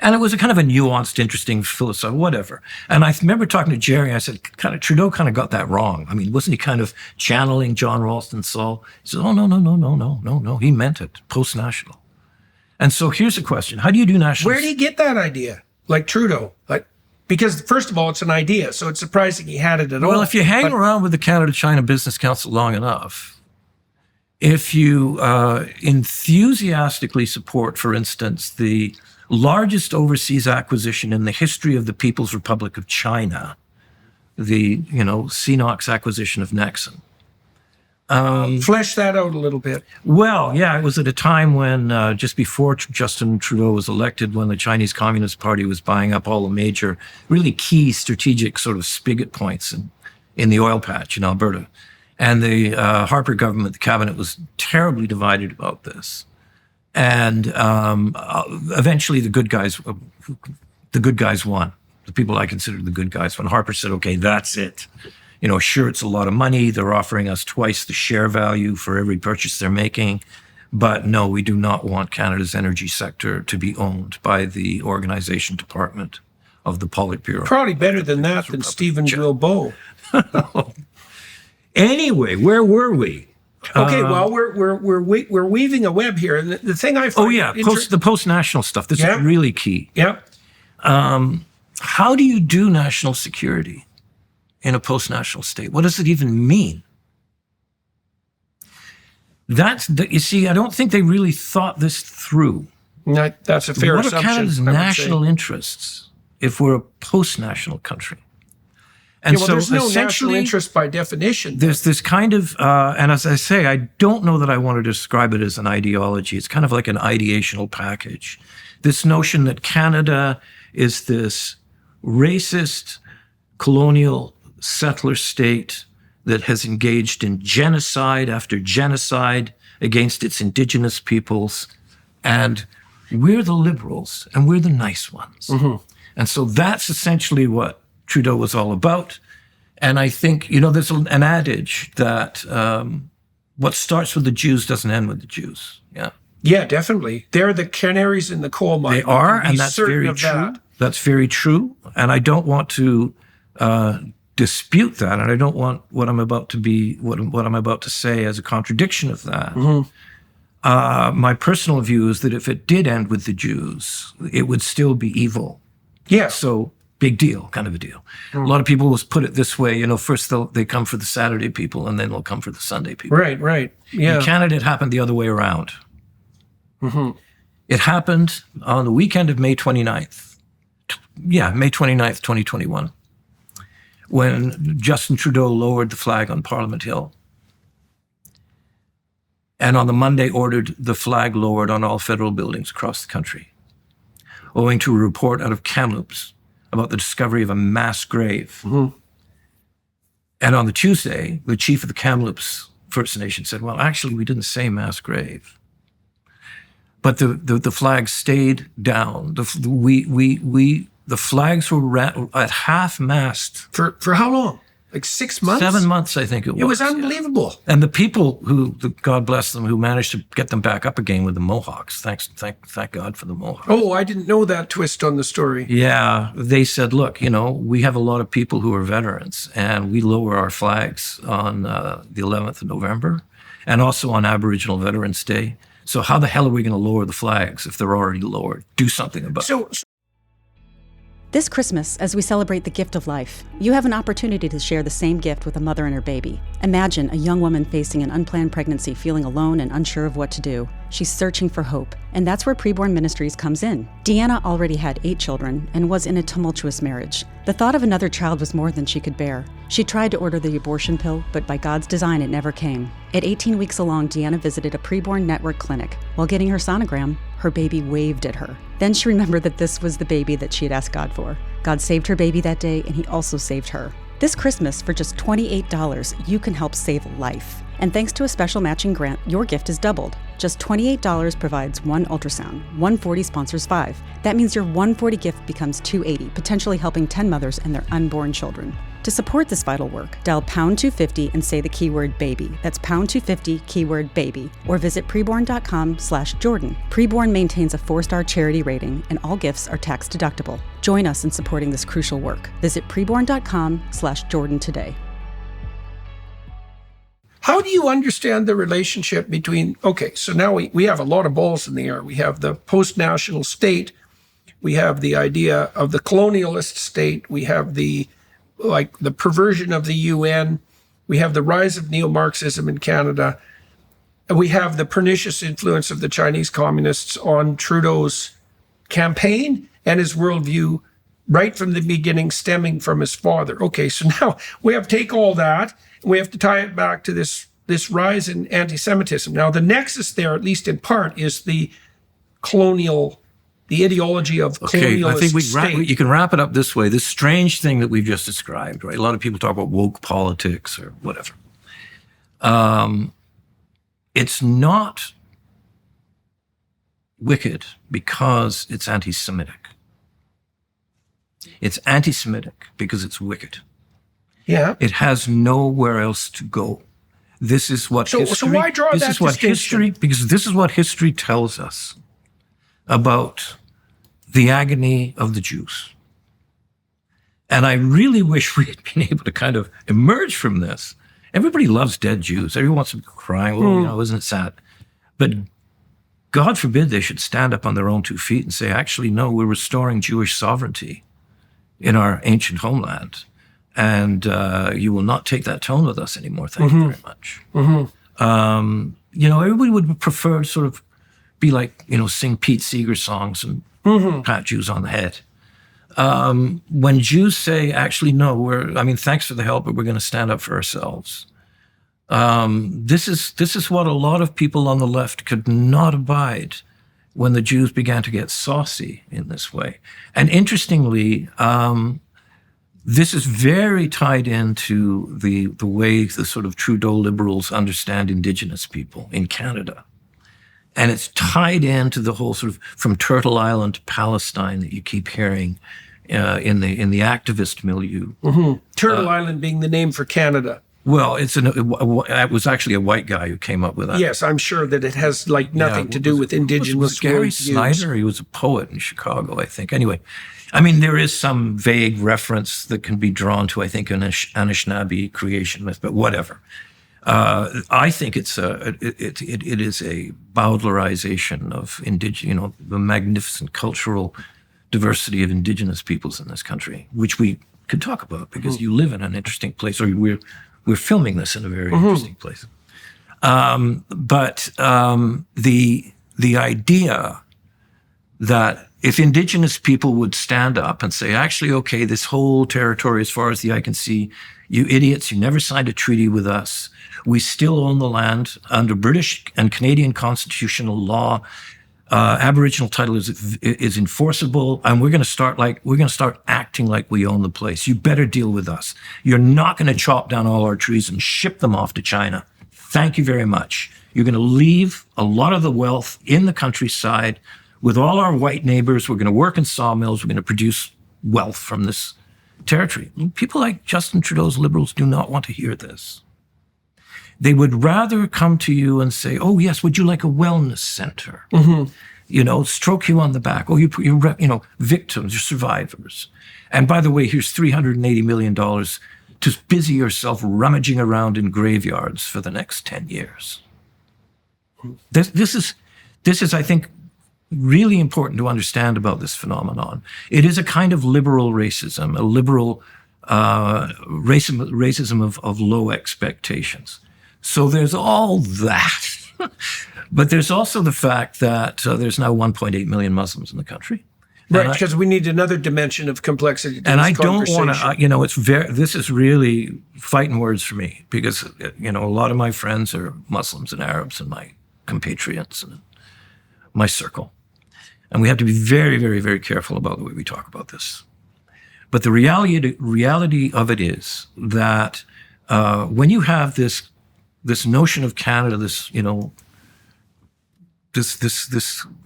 And it was a kind of a nuanced, interesting philosophy, whatever. And I remember talking to Jerry, I said, Trudeau kind of got that wrong. I mean, wasn't he kind of channeling John Ralston Saul? He said, oh, no. He meant it, post-national. And so here's the question. How do you do national? Where did he get that idea? Like Trudeau? Because first of all, it's an idea, so it's surprising he had it at all. Well, if you hang around with the Canada-China Business Council long enough, if you enthusiastically support, for instance, the largest overseas acquisition in the history of the People's Republic of China, the, CNOOC's acquisition of Nexon. Flesh that out a little bit. Well, yeah, it was at a time when, just before Justin Trudeau was elected, when the Chinese Communist Party was buying up all the major, really key strategic sort of spigot points in the oil patch in Alberta. And the Harper government, the cabinet, was terribly divided about this. And eventually the good guys won. The people I considered the good guys. When Harper said, okay, that's it. Sure, it's a lot of money. They're offering us twice the share value for every purchase they're making. But no, we do not want Canada's energy sector to be owned by the organization department of the Politburo. Probably better than that than Stephen Guilbeault. Anyway, where were we? Okay, well, we're weaving a web here, and the thing I find the post-national stuff. This is really key. Yeah. How do you do national security in a post-national state? What does it even mean? You see, I don't think they really thought this through. That's a fair assumption. What are Canada's national interests if we're a post-national country? And so there's no national interest by definition. There's this kind of, and as I say, I don't know that I want to describe it as an ideology. It's kind of like an ideational package. This notion that Canada is this racist, colonial settler state that has engaged in genocide after genocide against its indigenous peoples. And we're the liberals and we're the nice ones. And so that's essentially what Trudeau was all about. And I think, there's an adage that what starts with the Jews doesn't end with the Jews. Yeah. Yeah, definitely. They're the canaries in the coal mine. They are, and that's very true. That's very true. And I don't want to dispute that. And I don't want what I'm about to say as a contradiction of that. My personal view is that if it did end with the Jews, it would still be evil. Yeah. So big deal, kind of a deal. A lot of people will put it this way, first they come for the Saturday people and then they'll come for the Sunday people. Right. Yeah. In Canada, it happened the other way around. It happened on the weekend of May 29th. May 29th, 2021, when Justin Trudeau lowered the flag on Parliament Hill. And on the Monday ordered the flag lowered on all federal buildings across the country, owing to a report out of Kamloops about the discovery of a mass grave. And on the Tuesday, the chief of the Kamloops First Nation said, well, actually, we didn't say mass grave. But the flag stayed down. The flags were at half-mast. For how long? Like 6 months? 7 months, I think it was. It was unbelievable. Yeah. And the people God bless them, who managed to get them back up again with the Mohawks. Thank God for the Mohawks. Oh, I didn't know that twist on the story. Yeah, they said, look, we have a lot of people who are veterans, and we lower our flags on the 11th of November, and also on Aboriginal Veterans Day. So how the hell are we going to lower the flags if they're already lowered? Do something about it. This Christmas, as we celebrate the gift of life, you have an opportunity to share the same gift with a mother and her baby. Imagine a young woman facing an unplanned pregnancy, feeling alone and unsure of what to do. She's searching for hope, and that's where Preborn Ministries comes in. Deanna already had 8 children and was in a tumultuous marriage. The thought of another child was more than she could bear. She tried to order the abortion pill, but by God's design, it never came. At 18 weeks along, Deanna visited a preborn network clinic. While getting her sonogram, her baby waved at her. Then she remembered that this was the baby that she had asked God for. God saved her baby that day, and he also saved her. This Christmas, for just $28, you can help save life. And thanks to a special matching grant, your gift is doubled. Just $28 provides 1 ultrasound, $140 sponsors 5. That means your $140 gift becomes $280, potentially helping 10 mothers and their unborn children. To support this vital work, dial pound 250 and say the keyword baby. That's pound 250, keyword baby. Or visit preborn.com/Jordan. Preborn maintains a 4-star charity rating, and all gifts are tax deductible. Join us in supporting this crucial work. Visit preborn.com/Jordan today. How do you understand the relationship between, okay, so now we have a lot of balls in the air. We have the post-national state. We have the idea of the colonialist state. We have the perversion of the UN. We have the rise of neo-Marxism in Canada. And we have the pernicious influence of the Chinese communists on Trudeau's campaign and his worldview right from the beginning, stemming from his father. Okay, so now we have to take all that, and we have to tie it back to this rise in anti-Semitism. Now, the nexus there, at least in part, is the ideology of colonialist I think state. you can wrap it up this way. This strange thing that we've just described, right? A lot of people talk about woke politics or whatever. It's not wicked because it's anti-Semitic. It's anti-Semitic because it's wicked. Yeah. It has nowhere else to go. This is what history... So why draw that distinction? Because this is what history tells us about the agony of the Jews. And I really wish we had been able to kind of emerge from this. Everybody loves dead Jews. Everyone wants them crying, well, isn't it sad? But God forbid they should stand up on their own 2 feet and say, actually, no, we're restoring Jewish sovereignty in our ancient homeland. And you will not take that tone with us anymore. Thank you very much. Everybody would prefer to sort of be like, sing Pete Seeger songs and pat Jews on the head. When Jews say, actually, no, thanks for the help, but we're going to stand up for ourselves. This is what a lot of people on the left could not abide when the Jews began to get saucy in this way. And interestingly, this is very tied into the way the sort of Trudeau liberals understand Indigenous people in Canada. And it's tied into the whole sort of from Turtle Island to Palestine that you keep hearing in the activist milieu. Turtle Island being the name for Canada. Well, it was actually a white guy who came up with that. Yes, I'm sure that it has nothing to do with Indigenous was Gary worldviews. Snyder? He was a poet in Chicago, I think. Anyway, there is some vague reference that can be drawn to, I think, an Anishinaabe creation myth, but whatever. I think it is a Bowdlerization of the magnificent cultural diversity of Indigenous peoples in this country, which we could talk about because you live in an interesting place, or we're filming this in a very interesting place. But the idea that if Indigenous people would stand up and say, actually, okay, this whole territory, as far as the eye can see, you idiots, you never signed a treaty with us. We still own the land under British and Canadian constitutional law. Aboriginal title is enforceable, and we're going to start acting like we own the place. You better deal with us. You're not going to chop down all our trees and ship them off to China. Thank you very much. You're going to leave a lot of the wealth in the countryside with all our white neighbors. We're going to work in sawmills. We're going to produce wealth from this territory. People like Justin Trudeau's Liberals do not want to hear this. They would rather come to you and say, oh, yes, would you like a wellness center? Stroke you on the back. Oh, you put your, victims, your survivors. And by the way, here's $380 million to busy yourself rummaging around in graveyards for the next 10 years. This is, I think, really important to understand about this phenomenon. It is a kind of liberal racism, a liberal racism of low expectations. So there's all that. But there's also the fact that there's now 1.8 million Muslims in the country. Right, because we need another dimension of complexity to and this I don't want conversation. this is really fighting words for me, because, a lot of my friends are Muslims and Arabs and my compatriots and my circle. And we have to be very, very, very careful about the way we talk about this. But the reality of it is that when you have this notion of Canada, this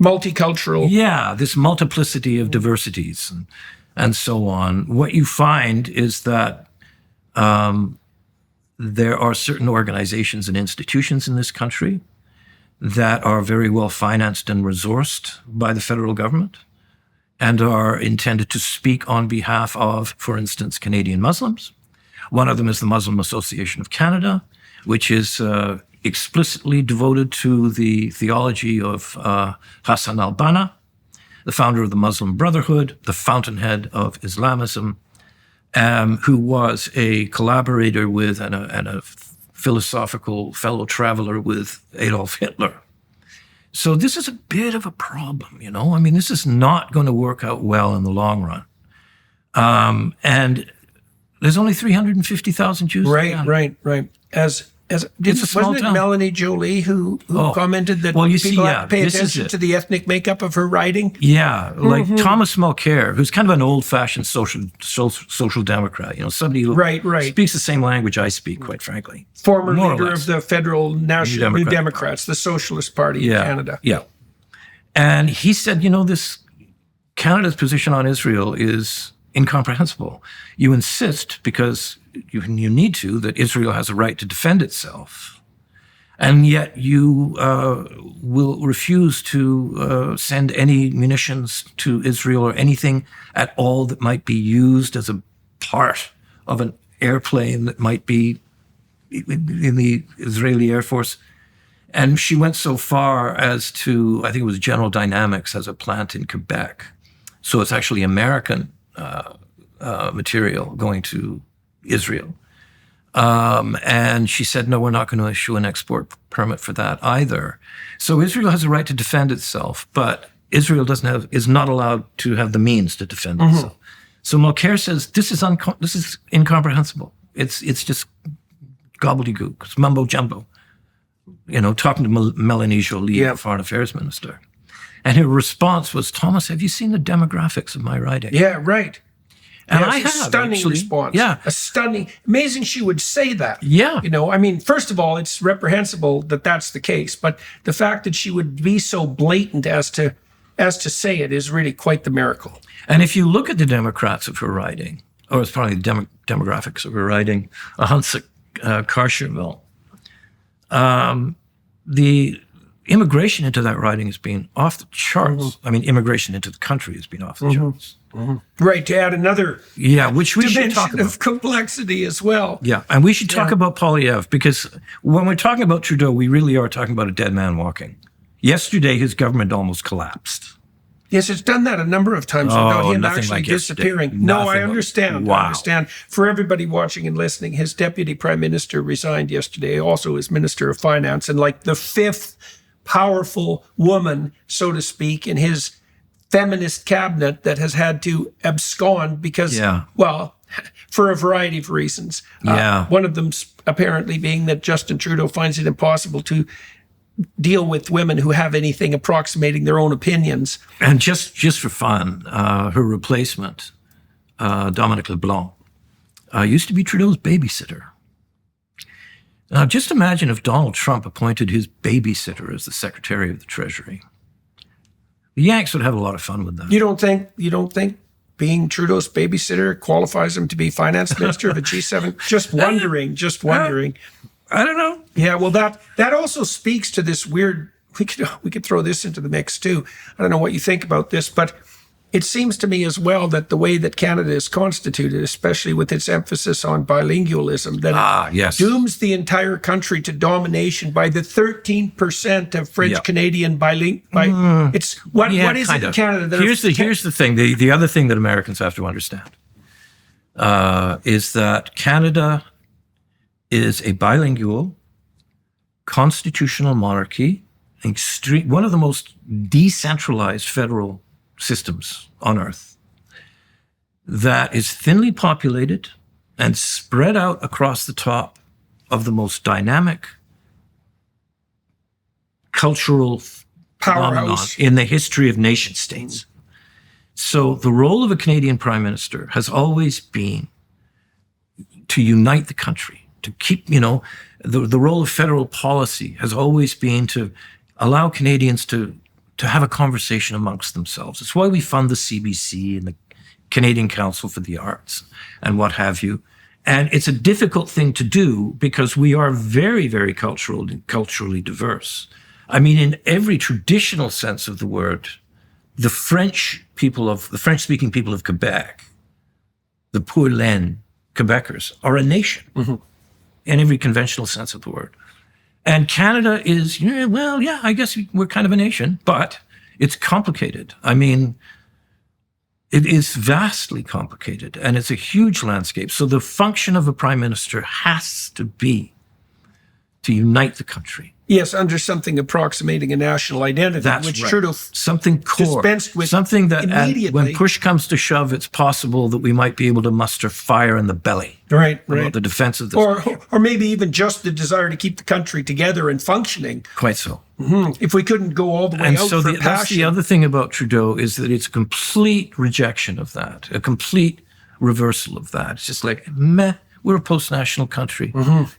multicultural, this multiplicity of diversities and so on, what you find is that there are certain organizations and institutions in this country that are very well financed and resourced by the federal government and are intended to speak on behalf of, for instance, Canadian Muslims. One of them is the Muslim Association of Canada, which is explicitly devoted to the theology of Hassan al-Banna, the founder of the Muslim Brotherhood, the fountainhead of Islamism, who was a collaborator with and a philosophical fellow traveler with Adolf Hitler. So this is a bit of a problem, this is not going to work out well in the long run. And there's only 350,000 Jews. Right. Wasn't it Melanie Jolie who commented that people have to pay attention to the ethnic makeup of her writing? Yeah, like Thomas Mulcair, who's kind of an old-fashioned social democrat, somebody who speaks the same language I speak, quite frankly. Former leader of the federal National New Democrats, the Socialist Party of Canada. Yeah. And he said, this Canada's position on Israel is incomprehensible. You insist, because you need to, that Israel has a right to defend itself. And yet you will refuse to send any munitions to Israel or anything at all that might be used as a part of an airplane that might be in the Israeli Air Force. And she went so far as to, I think it was General Dynamics has a plant in Quebec. So it's actually American material going to Israel. And she said, no, we're not going to issue an export permit for that either. So Israel has a right to defend itself, but Israel is not allowed to have the means to defend itself. So Mulcair says, this is incomprehensible. It's just gobbledygook. It's mumbo jumbo. Talking to Melanie Jolie, the Foreign Affairs Minister. And her response was, Thomas, have you seen the demographics of my writing? Yeah, right. And I have, a stunning response. Yeah. Amazing she would say that. Yeah. First of all, it's reprehensible that that's the case, but the fact that she would be so blatant as to say it is really quite the miracle. And if you look at the Democrats of her writing, or it's probably the demographics of her writing, Hansa Karcherville, the immigration into that writing has been off the charts. Immigration into the country has been off the charts. Right, to add another which we should talk about. Of complexity as well. Yeah, and we should talk about Poilievre, because when we're talking about Trudeau, we really are talking about a dead man walking. Yesterday, his government almost collapsed. Yes, it's done that a number of times without him actually disappearing. I understand. Wow. I understand. For everybody watching and listening, his deputy prime minister resigned yesterday, also as minister of finance, and like the fifth powerful woman, so to speak, in his feminist cabinet that has had to abscond because, for a variety of reasons. One of them apparently being that Justin Trudeau finds it impossible to deal with women who have anything approximating their own opinions. And just for fun, her replacement, Dominic LeBlanc, used to be Trudeau's babysitter. Now, just imagine if Donald Trump appointed his babysitter as the Secretary of the Treasury. The Yanks would have a lot of fun with that. You don't think being Trudeau's babysitter qualifies him to be finance minister of a G7? Just wondering. I don't know. Yeah, well, that also speaks to this weird. We could throw this into the mix too. I don't know what you think about this, but it seems to me as well that the way that Canada is constituted, especially with its emphasis on bilingualism, that it dooms the entire country to domination by the 13% of French Canadian bilingual. It's what is it in Canada? Here's the thing. The other thing that Americans have to understand is that Canada is a bilingual constitutional monarchy, one of the most decentralized federal systems on earth, that is thinly populated and spread out across the top of the most dynamic cultural phenomenon in the history of nation states. So the role of a Canadian prime minister has always been to unite the country, to keep, the role of federal policy has always been to allow Canadians to have a conversation amongst themselves. It's why we fund the CBC and the Canadian Council for the Arts and what have you. And it's a difficult thing to do because we are very, very culturally diverse. I mean, in every traditional sense of the word, the French-speaking people of Quebec, the Pour Laine Quebecers, are a nation in every conventional sense of the word. And Canada is, I guess we're kind of a nation, but it's complicated. I mean, it is vastly complicated, and it's a huge landscape. So the function of a prime minister has to be to unite the country. Yes, under something approximating a national identity, That's which right. Trudeau something core, dispensed with something that immediately. when push comes to shove, it's possible that we might be able to muster fire in the belly. Right. About the defense of this. Or maybe even just the desire to keep the country together and functioning. Quite so. If we couldn't go all the way out for passion. That's the other thing about Trudeau is that it's a complete rejection of that, a complete reversal of that. It's just like, meh, we're a post-national country.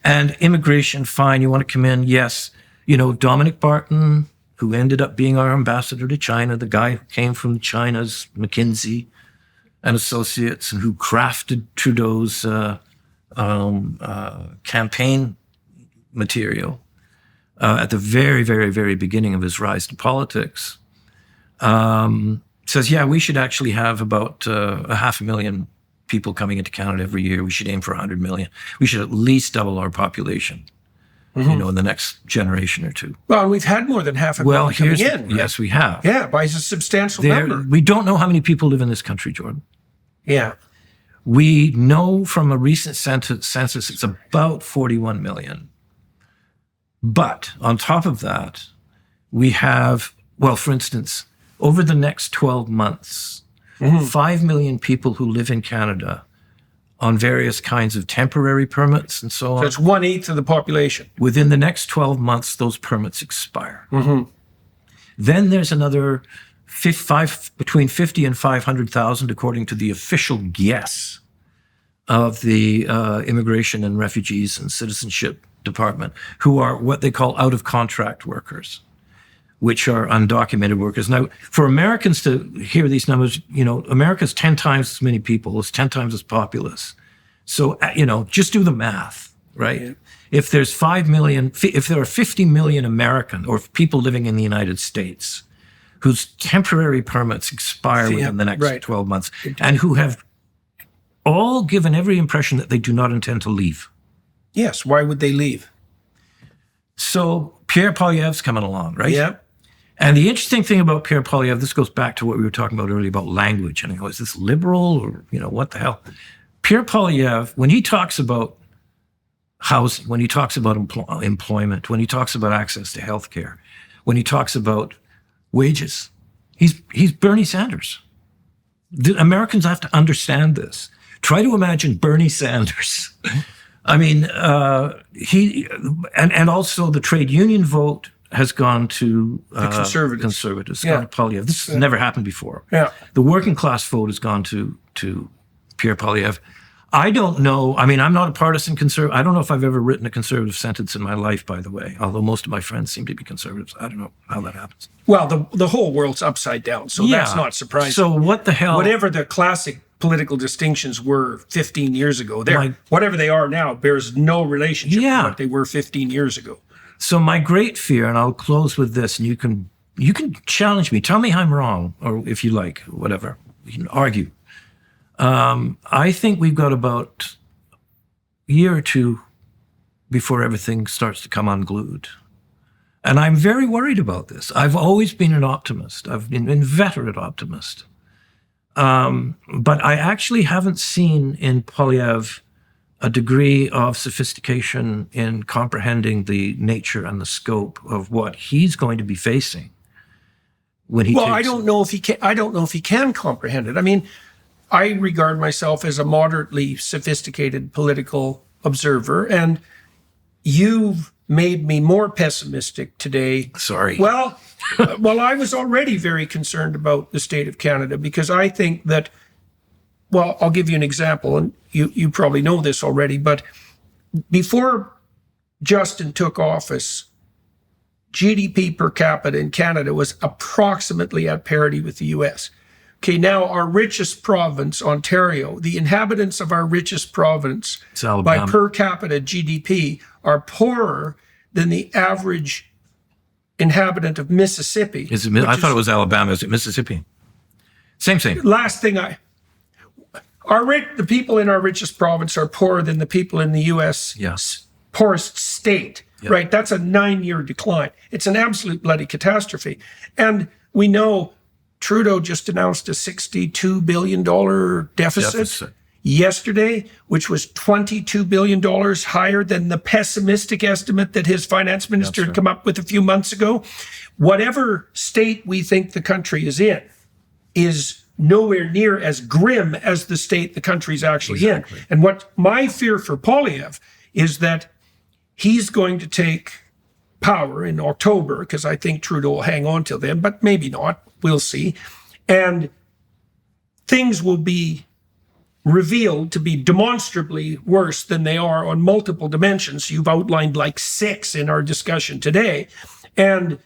And immigration, fine, you want to come in, yes. Dominic Barton, who ended up being our ambassador to China, the guy who came from China's McKinsey and Associates and who crafted Trudeau's campaign material at the very, very, very beginning of his rise to politics, says, we should actually have about 500,000 people coming into Canada every year. We should aim for 100 million. We should at least double our population. In the next generation or two. Well, and we've had more than 500,000 coming in. Right? Yes, we have. Yeah, by a substantial number. We don't know how many people live in this country, Jordan. Yeah. We know from a recent census it's about 41 million. But on top of that, we have, for instance, over the next 12 months, 5 million people who live in Canada on various kinds of temporary permits and so on. So it's 1/8 of the population. Within the next 12 months, those permits expire. Then there's another between 50 and 500,000, according to the official guess of the Immigration and Refugees and Citizenship Department, who are what they call out-of-contract workers, which are undocumented workers. Now, for Americans to hear these numbers, America's 10 times as many people, it's 10 times as populous. So, just do the math, right? Yeah. If there's 5 million, if there are 50 million American or people living in the United States whose temporary permits expire within the next 12 months and who have all given every impression that they do not intend to leave. Yes, why would they leave? So Pierre Poilievre's coming along, right? Yeah. And the interesting thing about Pierre Poilievre, this goes back to what we were talking about earlier about language. And is this liberal or, what the hell? Pierre Poilievre, when he talks about housing, when he talks about employment, when he talks about access to healthcare, when he talks about wages, he's Bernie Sanders. The Americans have to understand this. Try to imagine Bernie Sanders. I mean, and also the trade union vote has gone to the conservatives. Gone to Poilievre. This has never happened before. Yeah. The working class vote has gone to Pierre Poilievre. I don't know. I mean, I'm not a partisan conservative. I don't know if I've ever written a conservative sentence in my life, by the way, although most of my friends seem to be conservatives. I don't know how that happens. Well, the whole world's upside down, so that's not surprising. So what the hell? Whatever the classic political distinctions were 15 years ago, whatever they are now bears no relationship to what they were 15 years ago. So my great fear, and I'll close with this, and you can challenge me. Tell me I'm wrong, or if you like, whatever. can argue. I think we've got about a year or two before everything starts to come unglued. And I'm very worried about this. I've always been an optimist. I've been an inveterate optimist. But I actually haven't seen in Poilievre a degree of sophistication in comprehending the nature and the scope of what he's going to be facing when he. Well, I don't know if he can. I don't know if he can comprehend it. I mean, I regard myself as a moderately sophisticated political observer, and you've made me more pessimistic today. Sorry. Well, I was already very concerned about the state of Canada because I think that. Well, I'll give you an example, and you probably know this already, but before Justin took office, GDP per capita in Canada was approximately at parity with the US. Okay, now our richest province, Ontario, the inhabitants of our richest province by per capita GDP are poorer than the average inhabitant of Mississippi. I thought it was Alabama. Is it Mississippi? Same. Last thing the people in our richest province are poorer than the people in the U.S. poorest state, right? That's a 9-year decline. It's an absolute bloody catastrophe. And we know Trudeau just announced a $62 billion deficit yesterday, which was $22 billion higher than the pessimistic estimate that his finance minister had come up with a few months ago. Whatever state we think the country is in is nowhere near as grim as the state the country's actually in. And what my fear for Poilievre is that he's going to take power in October, because I think Trudeau will hang on till then, but maybe not. We'll see. And things will be revealed to be demonstrably worse than they are on multiple dimensions. You've outlined like 6 in our discussion today. And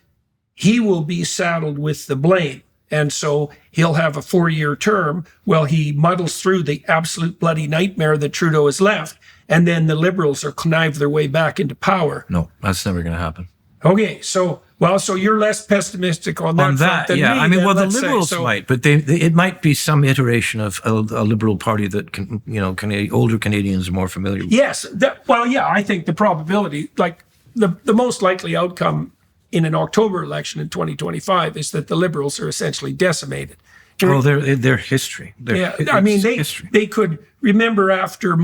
he will be saddled with the blame. And so he'll have a 4-year term while he muddles through the absolute bloody nightmare that Trudeau has left. And then the Liberals are connive their way back into power. No, that's never going to happen. Okay, so you're less pessimistic on that front than me. I mean, the Liberals might, but it might be some iteration of a Liberal Party that older Canadians are more familiar with. Yes, I think the probability, like the most likely outcome in an October election in 2025 is that the Liberals are essentially decimated. Oh, their history. They could remember after the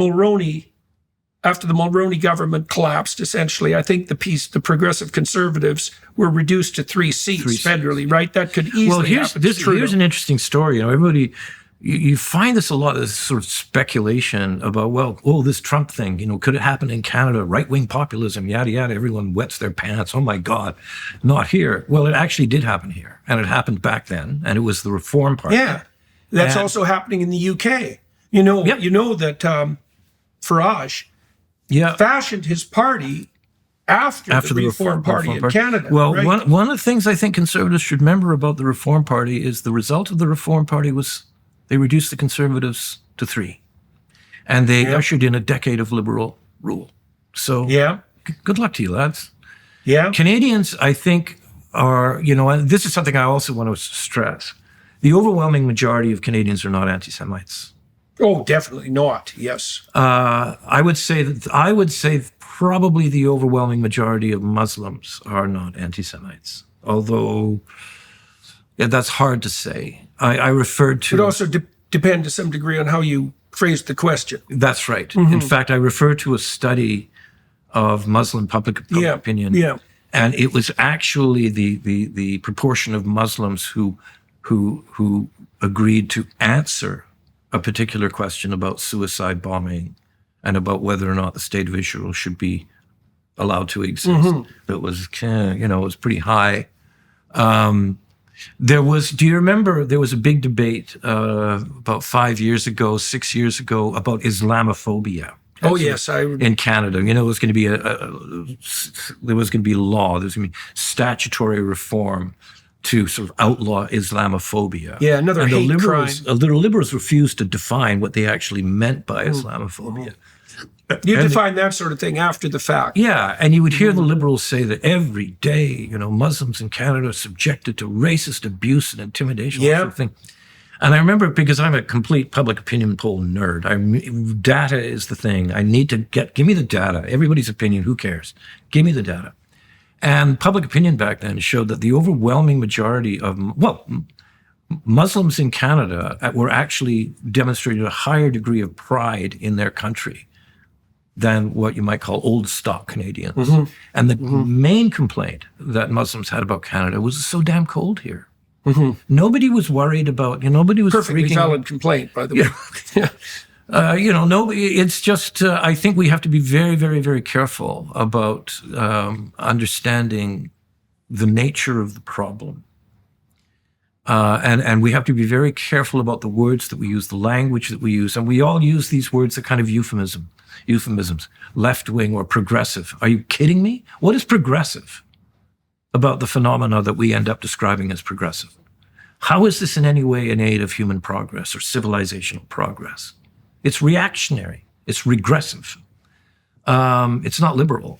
Mulroney government collapsed, essentially, I think the Progressive Conservatives were reduced to 3 seats federally, right? That could easily happen. Here's an interesting story. Everybody, you find this a lot, this sort of speculation about, this Trump thing, could it happen in Canada? Right-wing populism, yada, yada. Everyone wets their pants. Oh, my God, not here. Well, it actually did happen here, and it happened back then, and it was the Reform Party. Yeah, that's also happening in the UK. You know that Farage fashioned his party after the Reform Party in Canada. Well, right? one of the things I think Conservatives should remember about the Reform Party is the result of the Reform Party was they reduced the Conservatives to 3. And they ushered in a decade of Liberal rule. So good luck to you, lads. Yeah. Canadians, I think, are, and this is something I also want to stress. The overwhelming majority of Canadians are not anti-Semites. Oh, definitely not. Yes. I would say probably the overwhelming majority of Muslims are not anti-Semites. Although that's hard to say. I referred to. It also depend to some degree on how you phrase the question. That's right. Mm-hmm. In fact, I refer to a study of Muslim public opinion. Yeah. And it was actually the proportion of Muslims who agreed to answer a particular question about suicide bombing and about whether or not the state of Israel should be allowed to exist. Mm-hmm. That was, it was pretty high. Do you remember there was a big debate about 5 years ago, 6 years ago about Islamophobia? Oh, yes. In Canada, it was going to be there was going to be law, there was going to be statutory reform to sort of outlaw Islamophobia. Yeah, another hate crime. The Liberals refused to define what they actually meant by Islamophobia. You define that sort of thing after the fact. Yeah, and you would hear the Liberals say that every day, Muslims in Canada are subjected to racist abuse and intimidation, that sort of thing. And I remember, because I'm a complete public opinion poll nerd, data is the thing. I need to give me the data. Everybody's opinion, who cares? Give me the data. And public opinion back then showed that the overwhelming majority of, Muslims in Canada were actually demonstrated a higher degree of pride in their country than what you might call old stock Canadians. Mm-hmm. And the main complaint that Muslims had about Canada was it's so damn cold here. Mm-hmm. Nobody was worried about, nobody was perfectly freaking, valid complaint, by the way. It's just, I think we have to be very, very, very careful about understanding the nature of the problem. And we have to be very careful about the words that we use, the language that we use. And we all use these words that kind of euphemisms, left-wing or progressive. Are you kidding me? What is progressive about the phenomena that we end up describing as progressive? How is this in any way in aid of human progress or civilizational progress? It's reactionary. It's regressive. It's not liberal.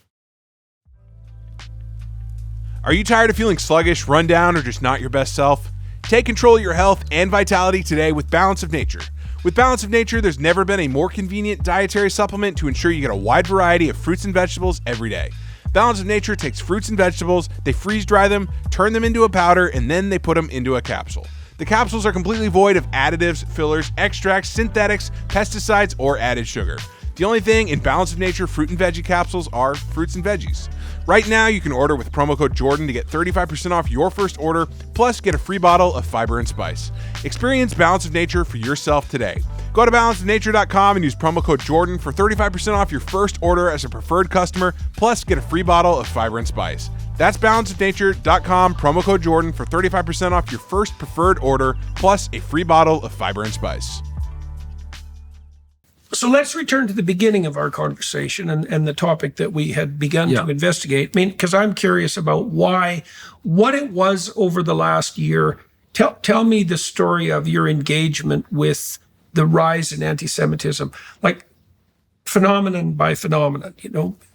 Are you tired of feeling sluggish, run down, or just not your best self? Take control of your health and vitality today with Balance of Nature. With Balance of Nature, there's never been a more convenient dietary supplement to ensure you get a wide variety of fruits and vegetables every day. Balance of Nature takes fruits and vegetables, they freeze dry them, turn them into a powder, and then they put them into a capsule. The capsules are completely void of additives, fillers, extracts, synthetics, pesticides, or added sugar. The only thing in Balance of Nature fruit and veggie capsules are fruits and veggies. Right now, you can order with promo code Jordan to get 35% off your first order, plus get a free bottle of fiber and spice. Experience Balance of Nature for yourself today. Go to balanceofnature.com and use promo code Jordan for 35% off your first order as a preferred customer, plus get a free bottle of fiber and spice. That's balanceofnature.com, promo code Jordan for 35% off your first preferred order, plus a free bottle of fiber and spice. So let's return to the beginning of our conversation and the topic that we had begun to investigate. I mean, because I'm curious about what it was over the last year. Tell me the story of your engagement with the rise in anti-Semitism, like phenomenon by phenomenon.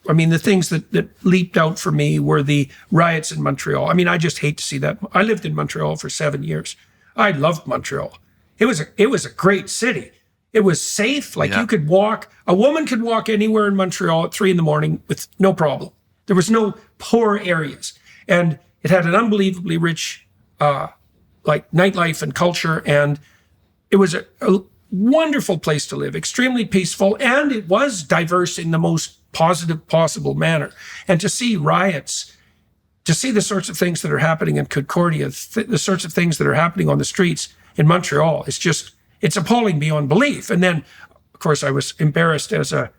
I mean, the things that leaped out for me were the riots in Montreal. I mean, I just hate to see that. I lived in Montreal for 7 years. I loved Montreal. It was a great city. It was safe. You could walk. A woman could walk anywhere in Montreal at 3 a.m. with no problem. There was no poor areas, and it had an unbelievably rich, nightlife and culture. And it was a wonderful place to live, extremely peaceful, and it was diverse in the most positive possible manner. And to see riots, to see the sorts of things that are happening in Concordia, the sorts of things that are happening on the streets in Montreal, it's appalling beyond belief. And then, of course, I was embarrassed as a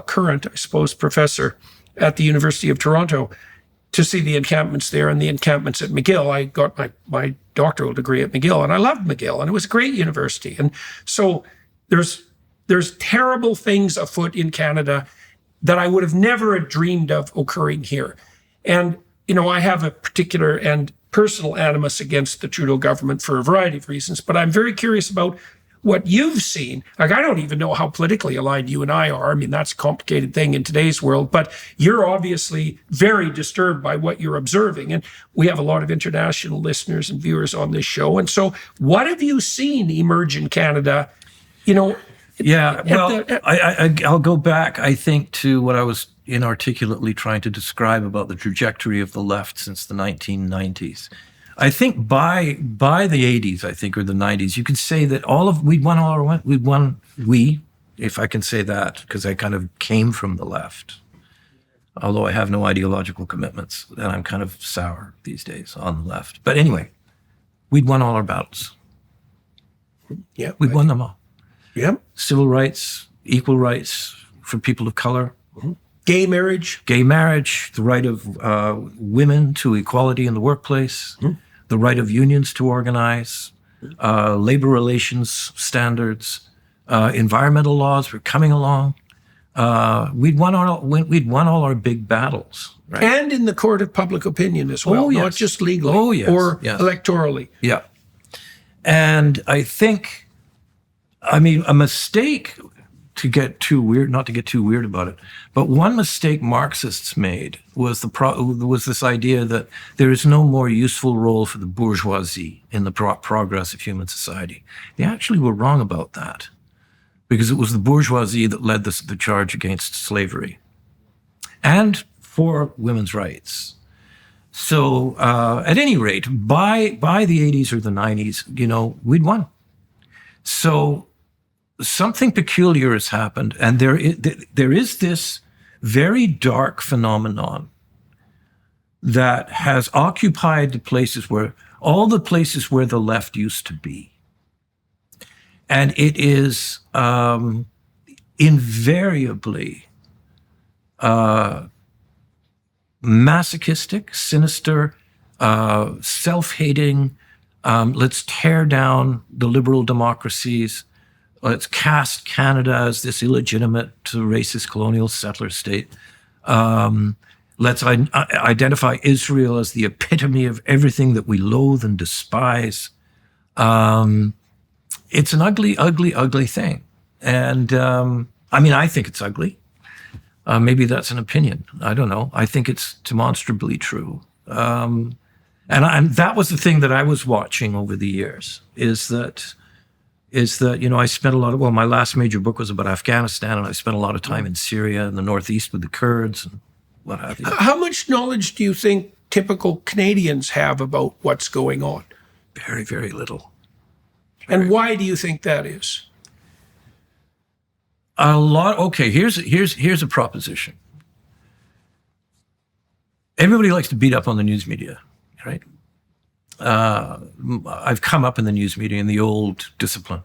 current, I suppose, professor at the University of Toronto to see the encampments there and the encampments at McGill. I got my doctoral degree at McGill, and I loved McGill, and it was a great university. And so there's terrible things afoot in Canada that I would have never dreamed of occurring here. And, I have a particular and personal animus against the Trudeau government for a variety of reasons, but I'm very curious about what you've seen. I don't even know how politically aligned you and I are. I mean, that's a complicated thing in today's world, but you're obviously very disturbed by what you're observing. And we have a lot of international listeners and viewers on this show. And so what have you seen emerge in Canada? I'll go back, I think, to what I was inarticulately trying to describe about the trajectory of the left since the 1990s. I think by the 80s, or the 90s, you could say that if I can say that, because I kind of came from the left, although I have no ideological commitments, and I'm kind of sour these days on the left. But anyway, we'd won all our battles. Yeah, we'd won them all. Yeah. Civil rights, equal rights for people of color. Mm-hmm. Gay marriage, the right of women to equality in the workplace, the right of unions to organize, labor relations standards, environmental laws were coming along. We'd won all our big battles, right? And in the court of public opinion as well, not just legally or electorally. Yeah. And I think, a mistake to get too weird, not to get too weird about it, but one mistake Marxists made was was this idea that there is no more useful role for the bourgeoisie in the progress of human society. They actually were wrong about that, because it was the bourgeoisie that led the charge against slavery and for women's rights. So at any rate, by the 80s or the 90s, we'd won. So something peculiar has happened, and there is this very dark phenomenon that has occupied all the places where the left used to be. And it is invariably masochistic, sinister, self-hating. Let's tear down the liberal democracies. Let's cast Canada as this illegitimate, racist colonial settler state. Let's identify Israel as the epitome of everything that we loathe and despise. It's an ugly, ugly, ugly thing. And I think it's ugly. Maybe that's an opinion. I don't know. I think it's demonstrably true. And that was the thing that I was watching over the years, is that I spent a lot of, my last major book was about Afghanistan, and I spent a lot of time in Syria and the Northeast with the Kurds and what have you. How much knowledge do you think typical Canadians have about what's going on? Very, very little. And why do you think that is? A lot. Okay, here's a proposition. Everybody likes to beat up on the news media, right? I've come up in the news media in the old discipline.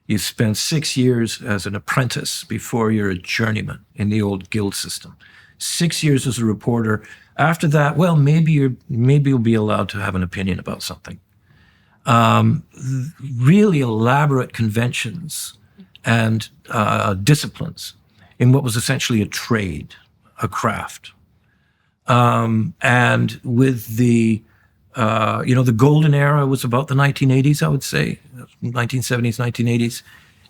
You spend 6 years as an apprentice before you're a journeyman in the old guild system. 6 years as a reporter. After that, well, maybe you'll be allowed to have an opinion about something. Really elaborate conventions and disciplines in what was essentially a trade, a craft. And with the golden era was about the 1980s, I would say, 1970s, 1980s.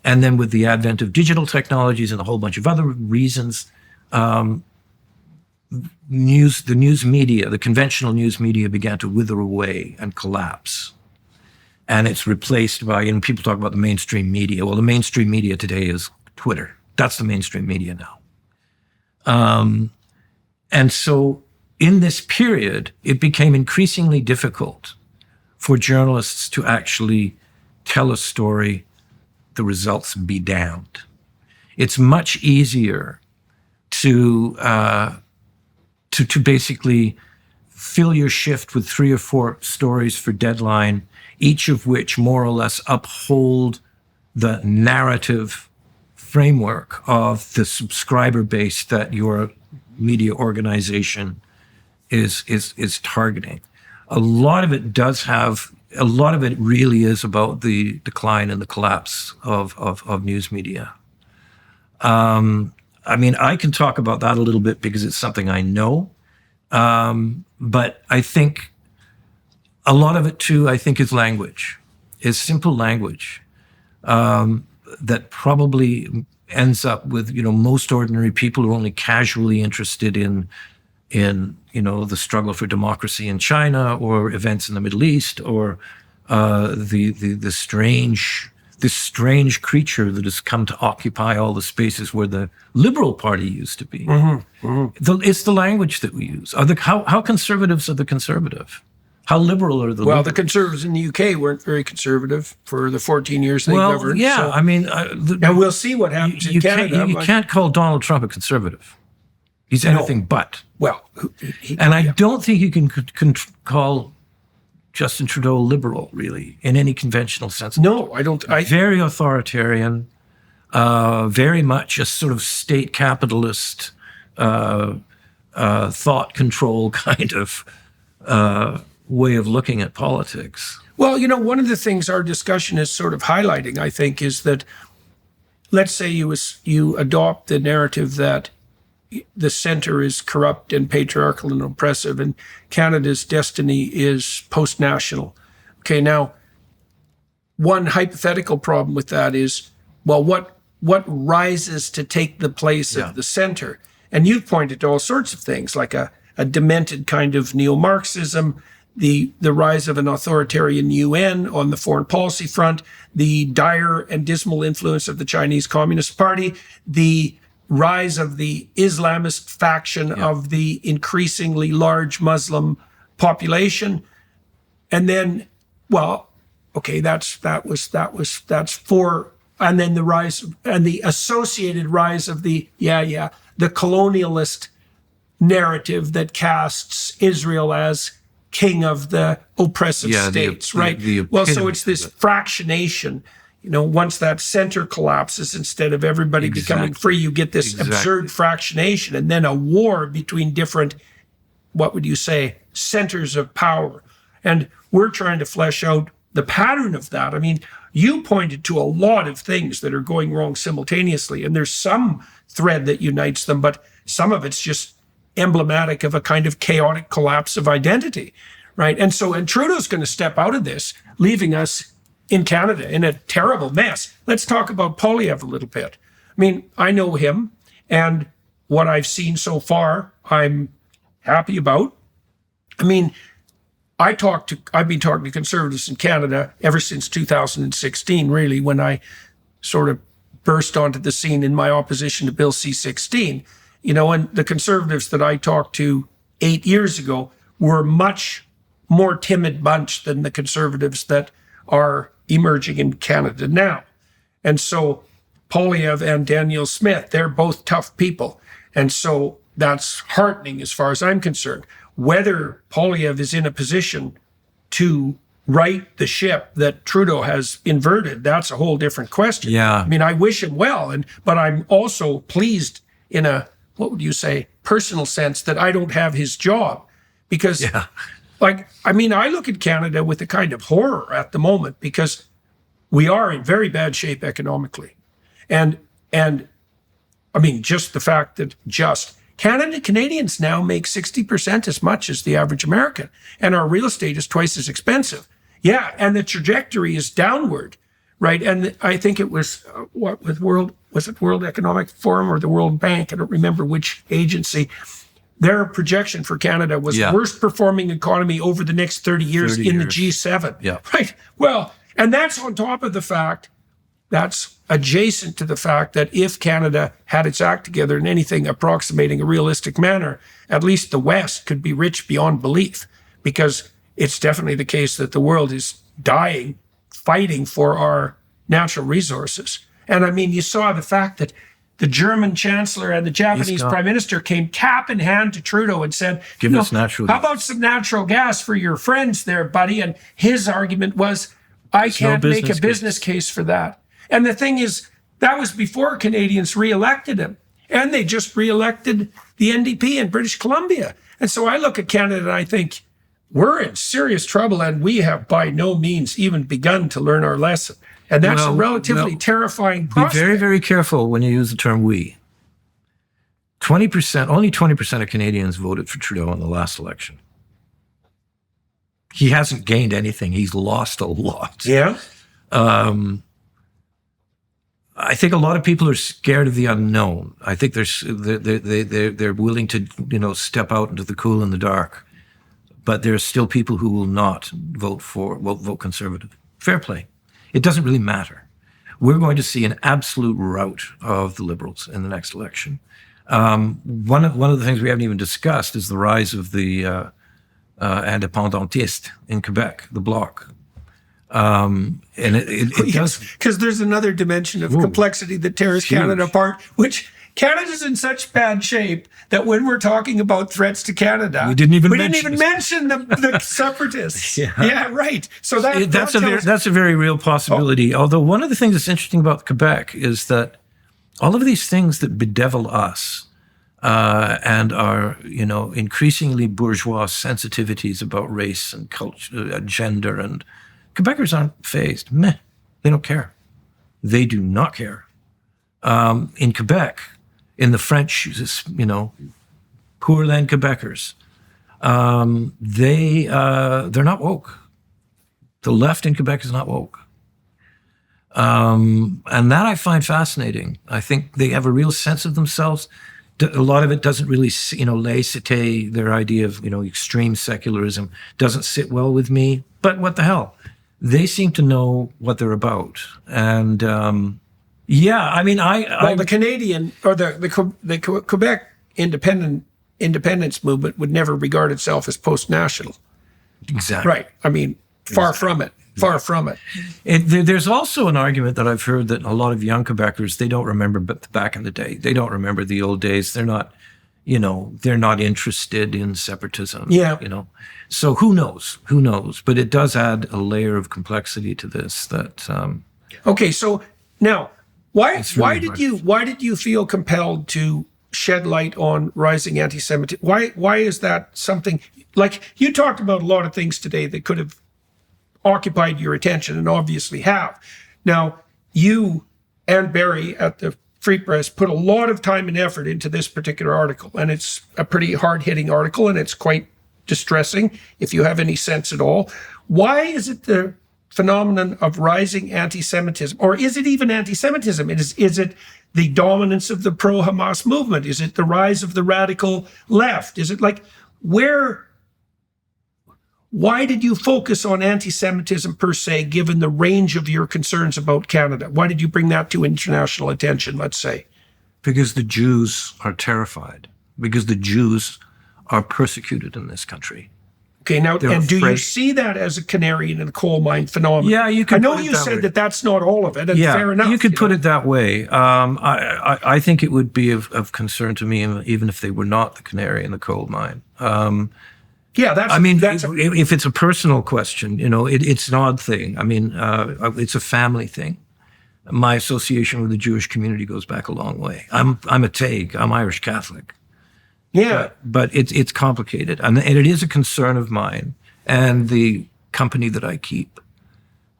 And then with the advent of digital technologies and a whole bunch of other reasons, the news media, the conventional news media began to wither away and collapse. And it's replaced by, people talk about the mainstream media. Well, the mainstream media today is Twitter. That's the mainstream media now. And so in this period, it became increasingly difficult for journalists to actually tell a story, the results be damned. It's much easier to basically fill your shift with 3 or 4 stories for deadline, each of which more or less uphold the narrative framework of the subscriber base that your media organization is targeting. A lot of it really is about the decline and the collapse of news media. I can talk about that a little bit because it's something I know. But I think a lot of it too, is language, is simple language that probably ends up with, most ordinary people who are only casually interested in the struggle for democracy in China or events in the Middle East or this strange creature that has come to occupy all the spaces where the Liberal Party used to be. It's the language that we use. How conservatives are the conservative? How liberal are the liberal? The Conservatives in the UK weren't very conservative for the 14 years they governed. Yeah, so. And we'll see what happens in Canada. You can't call Donald Trump a conservative. He's anything but. Well, I don't think you can call Justin Trudeau liberal, really, in any conventional sense. No, I don't. Very authoritarian, very much a sort of state capitalist, thought control kind of way of looking at politics. Well, one of the things our discussion is sort of highlighting, I think, is that, let's say you adopt the narrative that the center is corrupt and patriarchal and oppressive, and Canada's destiny is post-national. Okay, now, one hypothetical problem with that is, well, what rises to take the place of the center. And you've pointed to all sorts of things, like a demented kind of neo-Marxism, the rise of an authoritarian UN on the foreign policy front, the dire and dismal influence of the Chinese Communist Party, the rise of the Islamist faction of the increasingly large Muslim population. And then, well, okay, that's four. And then the rise and the associated rise of the colonialist narrative that casts Israel as king of the oppressive states, right? So it's this fractionation. Once that center collapses, instead of everybody becoming free, you get this absurd fractionation, and then a war between different, what would you say, centers of power. And we're trying to flesh out the pattern of that. I mean, you pointed to a lot of things that are going wrong simultaneously, and there's some thread that unites them, but some of it's just emblematic of a kind of chaotic collapse of identity, right? And Trudeau's going to step out of this, leaving us in Canada in a terrible mess. Let's talk about Poilievre a little bit. I mean, I know him, and what I've seen so far, I'm happy about. I mean, I've been talking to conservatives in Canada ever since 2016, really, when I sort of burst onto the scene in my opposition to Bill C-16. And the conservatives that I talked to 8 years ago were a much more timid bunch than the conservatives that are emerging in Canada now. And so Poilievre and Daniel Smith, they're both tough people. And so that's heartening as far as I'm concerned. Whether Poilievre is in a position to right the ship that Trudeau has inverted, that's a whole different question. Yeah. I mean, I wish him well, but I'm also pleased in a, what would you say, personal sense that I don't have his job. Because, I look at Canada with a kind of horror at the moment because we are in very bad shape economically. And I mean, just the fact that Canadians now make 60% as much as the average American, and our real estate is twice as expensive. Yeah, and the trajectory is downward, right? And I think it was, World Economic Forum or the World Bank? I don't remember which agency. Their projection for Canada was worst performing economy over the next 30 years in the G7. Yeah. Right. Well, and that's on top of the fact, that's adjacent to the fact that if Canada had its act together in anything approximating a realistic manner, at least the West could be rich beyond belief, because it's definitely the case that the world is dying, fighting for our natural resources. And I mean, you saw the fact that the German chancellor and the Japanese prime minister came cap in hand to Trudeau and said, Give us natural gas. How about some natural gas for your friends there, buddy? And his argument was, I can't make a business case for that. And the thing is, that was before Canadians re-elected him. And they just re-elected the NDP in British Columbia. And so I look at Canada and I think, we're in serious trouble, and we have by no means even begun to learn our lesson. And that's a relatively terrifying prospect. Be very, very careful when you use the term we. Only 20% of Canadians voted for Trudeau in the last election. He hasn't gained anything. He's lost a lot. Yeah. I think a lot of people are scared of the unknown. I think they're willing to step out into the cool and the dark. But there are still people who will not vote Conservative. Fair play. It doesn't really matter. We're going to see an absolute rout of the Liberals in the next election. One of the things we haven't even discussed is the rise of the independentiste in Quebec, the Bloc. And it does, because there's another dimension of complexity that tears Canada apart, which Canada's in such bad shape that when we're talking about threats to Canada, we didn't even mention the separatists. Yeah, right. So that's a very real possibility. Although one of the things that's interesting about Quebec is that all of these things that bedevil us and our increasingly bourgeois sensitivities about race and culture, gender, and Quebecers aren't fazed. Meh, they don't care. They do not care. In Quebec, in the French, Pour land Quebecers, they're not woke. The left in Quebec is not woke. And that I find fascinating. I think they have a real sense of themselves. A lot of it doesn't really, laicite, their idea of, extreme secularism doesn't sit well with me. But what the hell? They seem to know what they're about. And the Canadian or the Quebec independence movement would never regard itself as post-national. Exactly. Right. I mean, far from it. Far from it. There's also an argument that I've heard that a lot of young Quebecers, they don't remember back in the day. They don't remember the old days. They're not, they're not interested in separatism. Yeah. So who knows? Who knows? But it does add a layer of complexity to this that. Okay, so now, why did you feel compelled to shed light on rising anti-Semitism? Why is that something, like you talked about a lot of things today that could have occupied your attention and obviously have. Now, you and Barry at the Free Press put a lot of time and effort into this particular article, and it's a pretty hard-hitting article, and it's quite distressing if you have any sense at all. Why is it the phenomenon of rising anti-Semitism, or is it even anti-Semitism? Is it the dominance of the pro-Hamas movement? Is it the rise of the radical left? Is it why did you focus on anti-Semitism per se, given the range of your concerns about Canada? Why did you bring that to international attention, let's say? Because the Jews are terrified. Because the Jews are persecuted in this country. Okay, now, and do you see that as a canary in the coal mine phenomenon? Yeah, you could. I know you said that that's not all of it, and fair enough. You could put it that way. I think it would be of concern to me, even if they were not the canary in the coal mine. If it's a personal question, it's an odd thing. It's a family thing. My association with the Jewish community goes back a long way. I'm a Taig. I'm Irish Catholic. Yeah, but it's complicated, and it is a concern of mine and the company that I keep.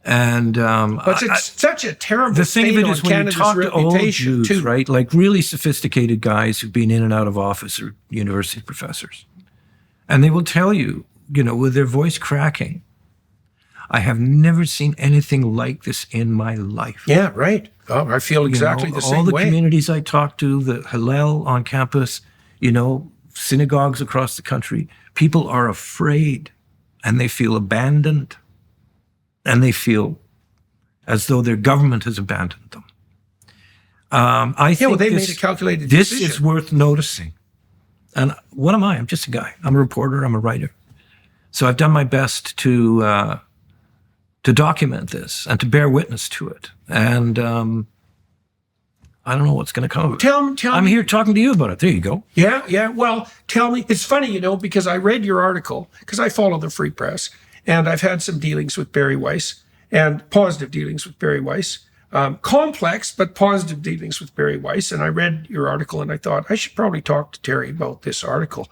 And but it's such a terrible. The thing of it is, when you talk to old Jews, too. right, like really sophisticated guys who've been in and out of office or university professors, and they will tell you, with their voice cracking, I have never seen anything like this in my life. Yeah, right. Oh, I feel exactly the same way. All the communities I talk to, the Hillel on campus, synagogues across the country, people are afraid and they feel abandoned and they feel as though their government has abandoned them. I think they made a calculated this decision. is worth noticing. And what am I? I'm just a guy. I'm a reporter. I'm a writer. So I've done my best to document this and to bear witness to it. And I don't know what's going to come of it. Tell me. I'm here talking to you about it. There you go. Yeah. Well, tell me. It's funny, because I read your article, because I follow the Free Press, and I've had some dealings with Barry Weiss, and positive dealings with Barry Weiss. Complex, but positive dealings with Barry Weiss. And I read your article, and I thought, I should probably talk to Terry about this article,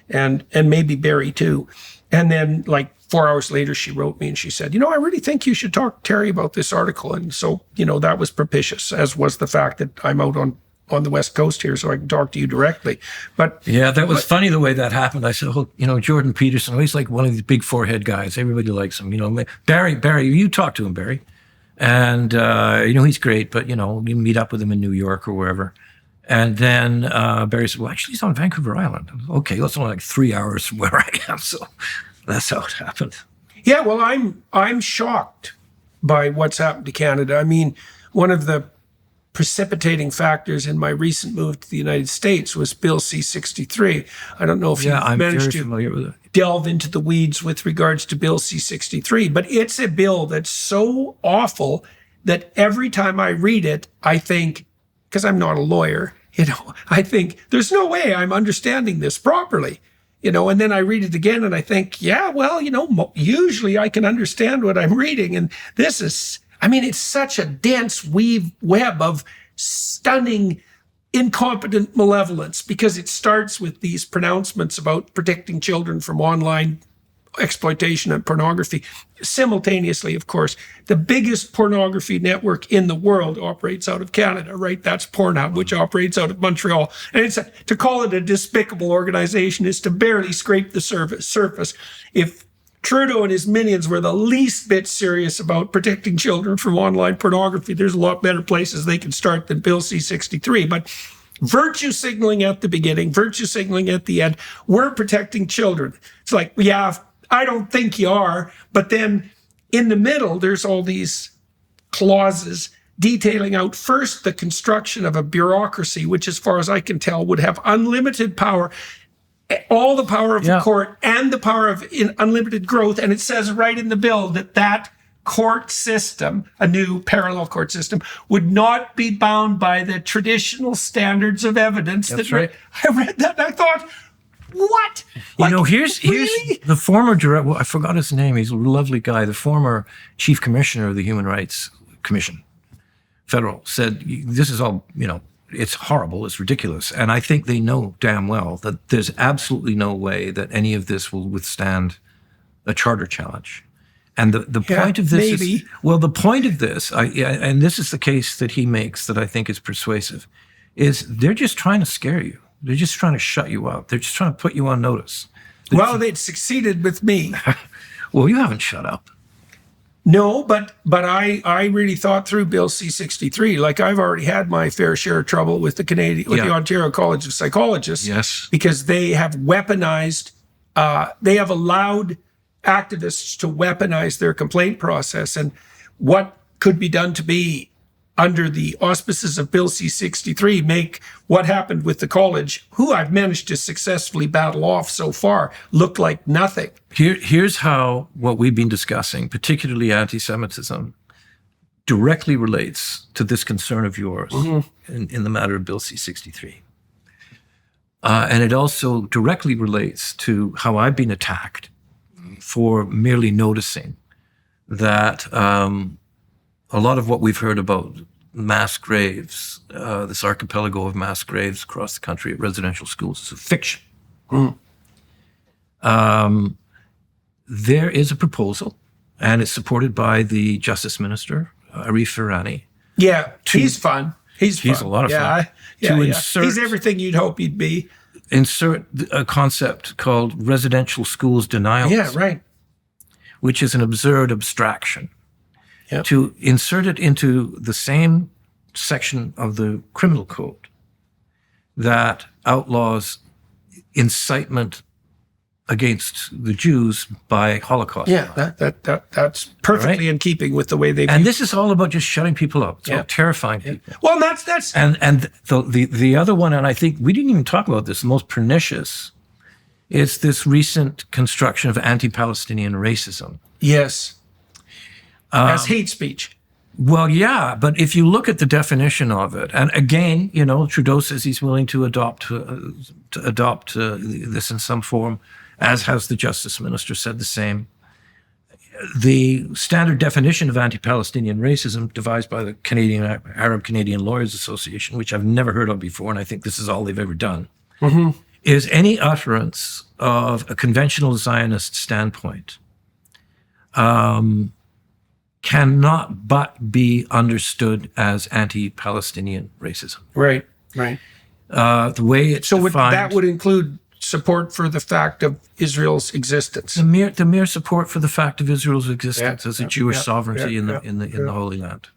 and maybe Barry too. And then, 4 hours later, she wrote me and she said, I really think you should talk to Terry about this article. And so, that was propitious, as was the fact that I'm out on the West Coast here, so I can talk to you directly. But yeah, that was funny the way that happened. I said, Jordan Peterson, he's like one of these big forehead guys. Everybody likes him. Barry, you talk to him, Barry. And, he's great, but, you meet up with him in New York or wherever. And then Barry said, well, actually, he's on Vancouver Island. Okay, that's only 3 hours from where I am. So that's how it happened. Yeah, well, I'm shocked by what's happened to Canada. One of the precipitating factors in my recent move to the United States was Bill C-63. I don't know if you've managed to delve into the weeds with regards to Bill C-63, but it's a bill that's so awful that every time I read it, I think, because I'm not a lawyer, I think there's no way I'm understanding this properly. And then I read it again and I think, usually I can understand what I'm reading. And this is, it's such a dense web of stunning, incompetent malevolence, because it starts with these pronouncements about protecting children from online exploitation and pornography. Simultaneously, of course, the biggest pornography network in the world operates out of Canada, right? That's Pornhub, which operates out of Montreal. And to call it a despicable organization is to barely scrape the surface. If Trudeau and his minions were the least bit serious about protecting children from online pornography. There's a lot better places they can start than Bill C-63. But virtue signaling at the beginning, virtue signaling at the end, we're protecting children. It's like, yeah, I don't think you are. But then in the middle, there's all these clauses detailing out first the construction of a bureaucracy, which, as far as I can tell, would have unlimited power, all the power of the court and the power of unlimited growth. And it says right in the bill that court system, a new parallel court system, would not be bound by the traditional standards of evidence. That's right. I read that and I thought, what? Here's the former director, well, I forgot his name, he's a lovely guy, the former chief commissioner of the Human Rights Commission, federal, said, this is all, it's horrible, it's ridiculous. And I think they know damn well that there's absolutely no way that any of this will withstand a charter challenge. And the point of this is, well, the point of this, and this is the case that he makes that I think is persuasive, is they're just trying to scare you. They're just trying to shut you up. They're just trying to put you on notice. Well, they'd succeeded with me. Well, you haven't shut up. No, but I really thought through Bill C-63. Like, I've already had my fair share of trouble with the the Ontario College of Psychologists. Yes. Because they have weaponized, they have allowed activists to weaponize their complaint process. And what could be done to be, under the auspices of Bill C-63, make what happened with the college, who I've managed to successfully battle off so far, look like nothing. Here's how what we've been discussing, particularly anti-Semitism, directly relates to this concern of yours in the matter of Bill C-63. And it also directly relates to how I've been attacked for merely noticing that a lot of what we've heard about mass graves, this archipelago of mass graves across the country at residential schools, is a fiction. There is a proposal, and it's supported by the Justice Minister, Arif Virani. Yeah, he's fun. He's a lot of fun. Insert, he's everything you'd hope he'd be. Insert a concept called residential schools denialism. Yeah, right. Which is an absurd abstraction. Yep. To insert it into the same section of the criminal code that outlaws incitement against the Jews by Holocaust. Yeah, that's perfectly in keeping with the way they. And this is all about just shutting people up. It's about terrifying people. Well, that's and the other one, and I think we didn't even talk about this. The most pernicious is this recent construction of anti-Palestinian racism. Yes. As hate speech. Well, yeah, but if you look at the definition of it, and again, Trudeau says he's willing to adopt this in some form, as has the Justice Minister said the same. The standard definition of anti-Palestinian racism, devised by the Arab Canadian Lawyers Association, which I've never heard of before, and I think this is all they've ever done, is any utterance of a conventional Zionist standpoint cannot but be understood as anti-Palestinian racism. Right. The way it's defined, that would include support for the fact of Israel's existence. The mere support for the fact of Israel's existence as a Jewish sovereignty in the Holy Land.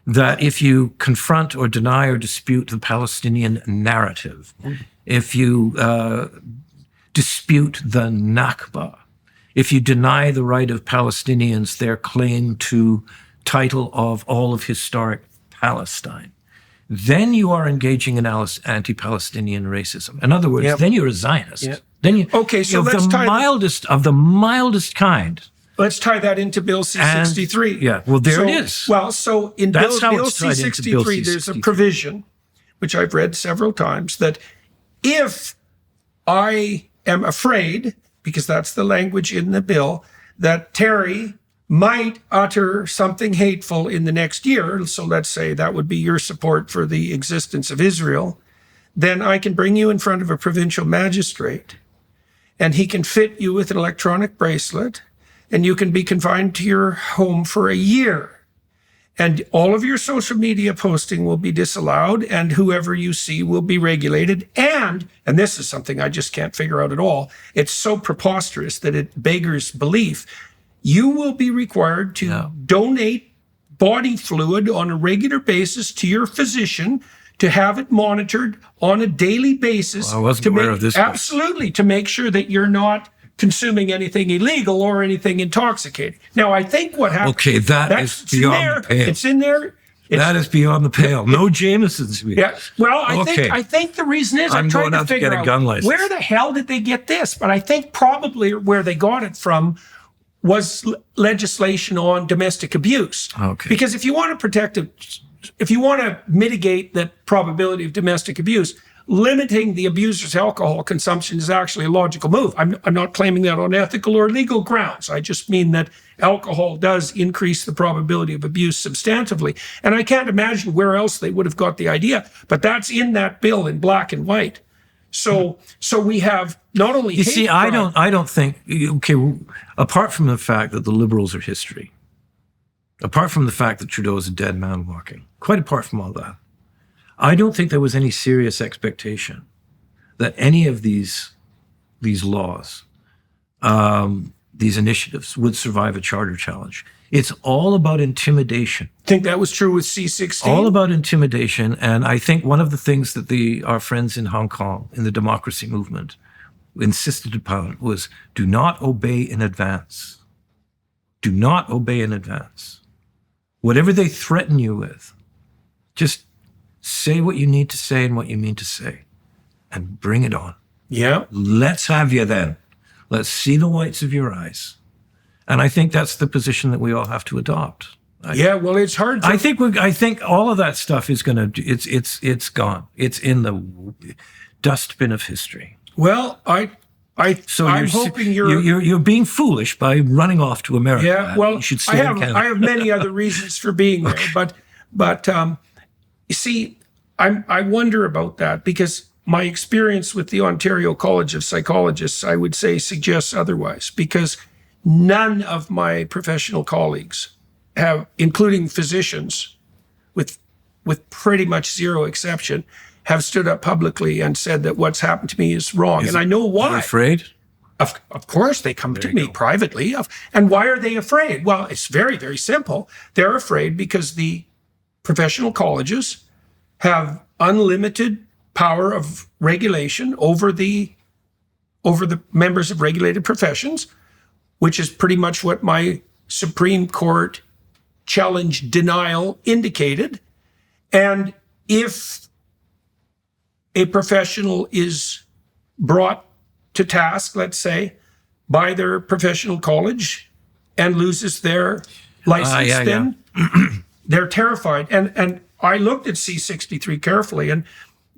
That if you confront or deny or dispute the Palestinian narrative, if you dispute the Nakba, if you deny the right of Palestinians their claim to title of all of historic Palestine, then you are engaging in anti-Palestinian racism. In other words, then you're a Zionist. Then you, so let's the mildest kind. Let's tie that into Bill C-63. There it is. Well, so in Bill C-63, there's a provision, which I've read several times, that if I am afraid, because that's the language in the bill, that Terry might utter something hateful in the next year, so let's say that would be your support for the existence of Israel, then I can bring you in front of a provincial magistrate, and he can fit you with an electronic bracelet, and you can be confined to your home for a year. and all of your social media posting will be disallowed, and whoever you see will be regulated. And this is something I just can't figure out at all. It's so preposterous that it beggars belief. You will be required to donate body fluid on a regular basis to your physician, to have it monitored on a daily basis. Well, I wasn't aware of this. Absolutely, to make sure that you're not consuming anything illegal or anything intoxicating. Now, I think what happens... Okay, that's beyond the pale. It's in there. That is beyond the pale. No Jamesons. Yeah. Well, I think the reason is I'm trying to figure out where the hell did they get this? But I think probably where they got it from was legislation on domestic abuse. Okay. Because if you want to mitigate the probability of domestic abuse, limiting the abuser's alcohol consumption is actually a logical move. I'm not claiming that on ethical or legal grounds. I just mean that alcohol does increase the probability of abuse substantively. And I can't imagine where else they would have got the idea, but that's in that bill in black and white. So we have not only... You see, I don't think, okay, apart from the fact that the Liberals are history, apart from the fact that Trudeau is a dead man walking, quite apart from all that, I don't think there was any serious expectation that any of these laws, these initiatives would survive a charter challenge. It's all about intimidation. Think that was true with C-16? All about intimidation. And I think one of the things that our friends in Hong Kong, in the democracy movement, insisted upon was do not obey in advance. Do not obey in advance. Whatever they threaten you with, just say what you need to say and what you mean to say, and bring it on. Yeah. Let's have you then. Let's see the whites of your eyes. And I think that's the position that we all have to adopt. Well, it's hard to... I think all of that stuff is going to... It's gone. It's in the dustbin of history. Well, I'm hoping you're being foolish by running off to America. Yeah, well, you should stay in Canada. I have many other reasons for being there, but you see, I wonder about that because my experience with the Ontario College of Psychologists, I would say, suggests otherwise, because none of my professional colleagues have, including physicians, with pretty much zero exception, have stood up publicly and said that what's happened to me is wrong. And I know why. They're afraid? Of course, they come to me privately. And why are they afraid? Well, it's very, very simple. They're afraid because the professional colleges have unlimited power of regulation over the members of regulated professions, which is pretty much what my Supreme Court challenge denial indicated. And if a professional is brought to task, let's say, by their professional college and loses their license, then they're terrified. And I looked at C-63 carefully, and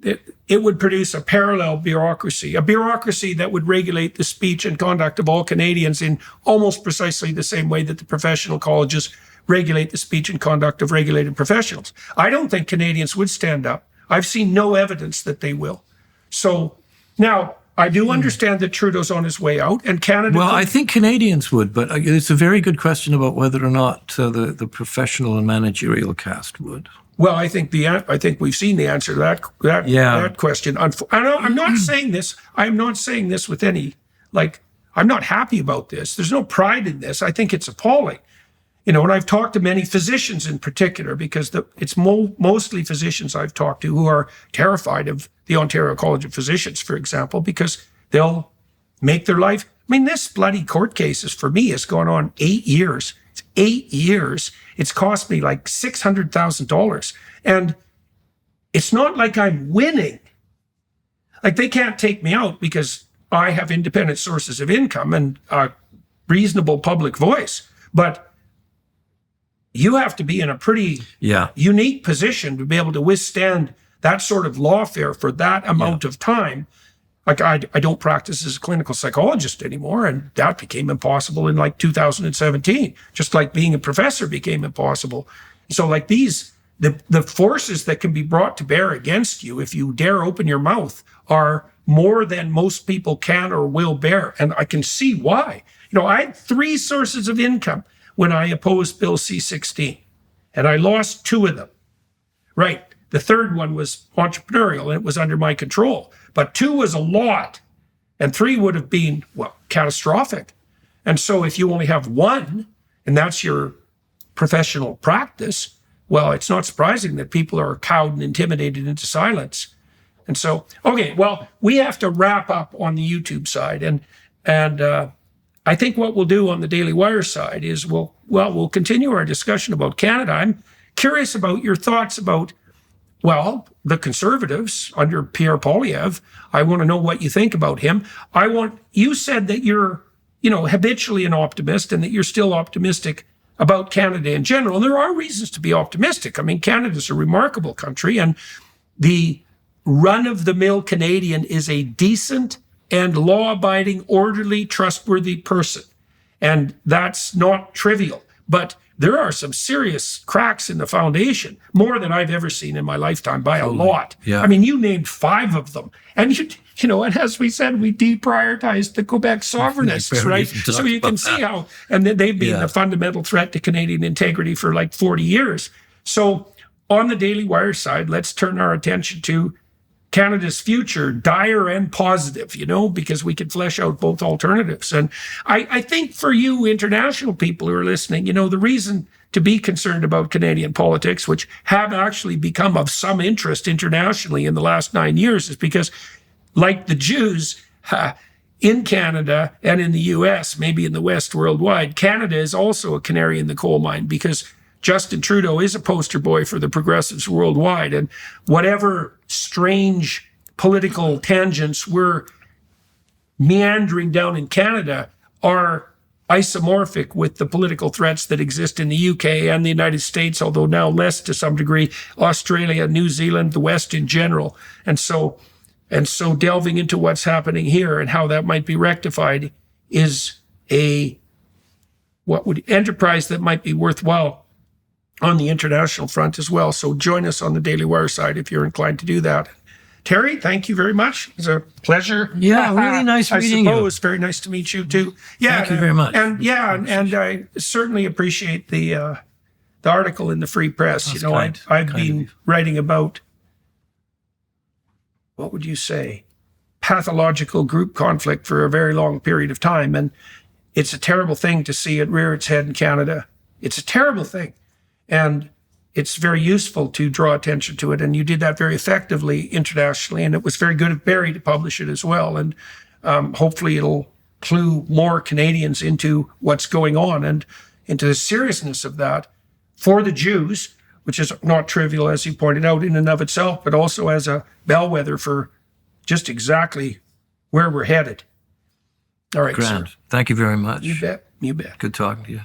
it would produce a parallel bureaucracy, a bureaucracy that would regulate the speech and conduct of all Canadians in almost precisely the same way that the professional colleges regulate the speech and conduct of regulated professionals. I don't think Canadians would stand up. I've seen no evidence that they will. So now, I do understand that Trudeau's on his way out, and Canada... Well, I think Canadians would, but it's a very good question about whether or not the professional and managerial caste would. Well, I think we've seen the answer to that question. I'm not saying this. I'm not saying this with any, I'm not happy about this. There's no pride in this. I think it's appalling. And I've talked to many physicians in particular, because it's mostly physicians I've talked to who are terrified of the Ontario College of Physicians, for example, because they'll make their life. I mean, this bloody court case for me has gone on 8 years. It's 8 years. It's cost me like $600,000. And it's not like I'm winning. Like, they can't take me out because I have independent sources of income and a reasonable public voice. But you have to be in a pretty unique position to be able to withstand that sort of lawfare for that amount of time. Like, I don't practice as a clinical psychologist anymore, and that became impossible in 2017, just like being a professor became impossible. So the forces that can be brought to bear against you if you dare open your mouth are more than most people can or will bear. And I can see why. I had 3 sources of income when I opposed Bill C-16. and I lost 2 of them. Right. The third one was entrepreneurial, and it was under my control. But 2 was a lot, and 3 would have been, well, catastrophic. And so if you only have 1, and that's your professional practice, well, it's not surprising that people are cowed and intimidated into silence. And so, okay, well, we have to wrap up on the YouTube side. And I think what we'll do on the Daily Wire side is we'll continue our discussion about Canada. I'm curious about your thoughts about, well, the Conservatives under Pierre Poilievre. I want to know what you think about him. You said that you're, habitually an optimist and that you're still optimistic about Canada in general. And there are reasons to be optimistic. I mean, Canada's a remarkable country, and the run-of-the-mill Canadian is a decent and law-abiding, orderly, trustworthy person. And that's not trivial. But there are some serious cracks in the foundation, more than I've ever seen in my lifetime, by a lot. Yeah. I mean, you named 5 of them. And and as we said, we deprioritized the Quebec sovereignists, right? So you can see how, and they've been a fundamental threat to Canadian integrity for like 40 years. So on the Daily Wire side, let's turn our attention to Canada's future, dire and positive, because we can flesh out both alternatives. And I think for you international people who are listening, the reason to be concerned about Canadian politics, which have actually become of some interest internationally in the last 9 years, is because, like the Jews in Canada and in the US, maybe in the West worldwide, Canada is also a canary in the coal mine, because Justin Trudeau is a poster boy for the progressives worldwide. And whatever strange political tangents we're meandering down in Canada are isomorphic with the political threats that exist in the UK and the United States, although now less to some degree, Australia, New Zealand, the West in general. And so delving into what's happening here and how that might be rectified is enterprise that might be worthwhile on the international front as well. So join us on the Daily Wire side if you're inclined to do that. Terry, thank you very much. It's a pleasure. Yeah, really nice meeting you. I suppose. Very nice to meet you too. Yeah, thank you very much. And I certainly appreciate the article in the Free Press. That's I've been writing about, what would you say, pathological group conflict for a very long period of time. And it's a terrible thing to see it rear its head in Canada. It's a terrible thing. And it's very useful to draw attention to it. And you did that very effectively internationally. And it was very good of Barry to publish it as well. And hopefully it'll clue more Canadians into what's going on and into the seriousness of that for the Jews, which is not trivial, as you pointed out, in and of itself, but also as a bellwether for just exactly where we're headed. All right, Grand. sir. Thank you very much. You bet. Good talking to you.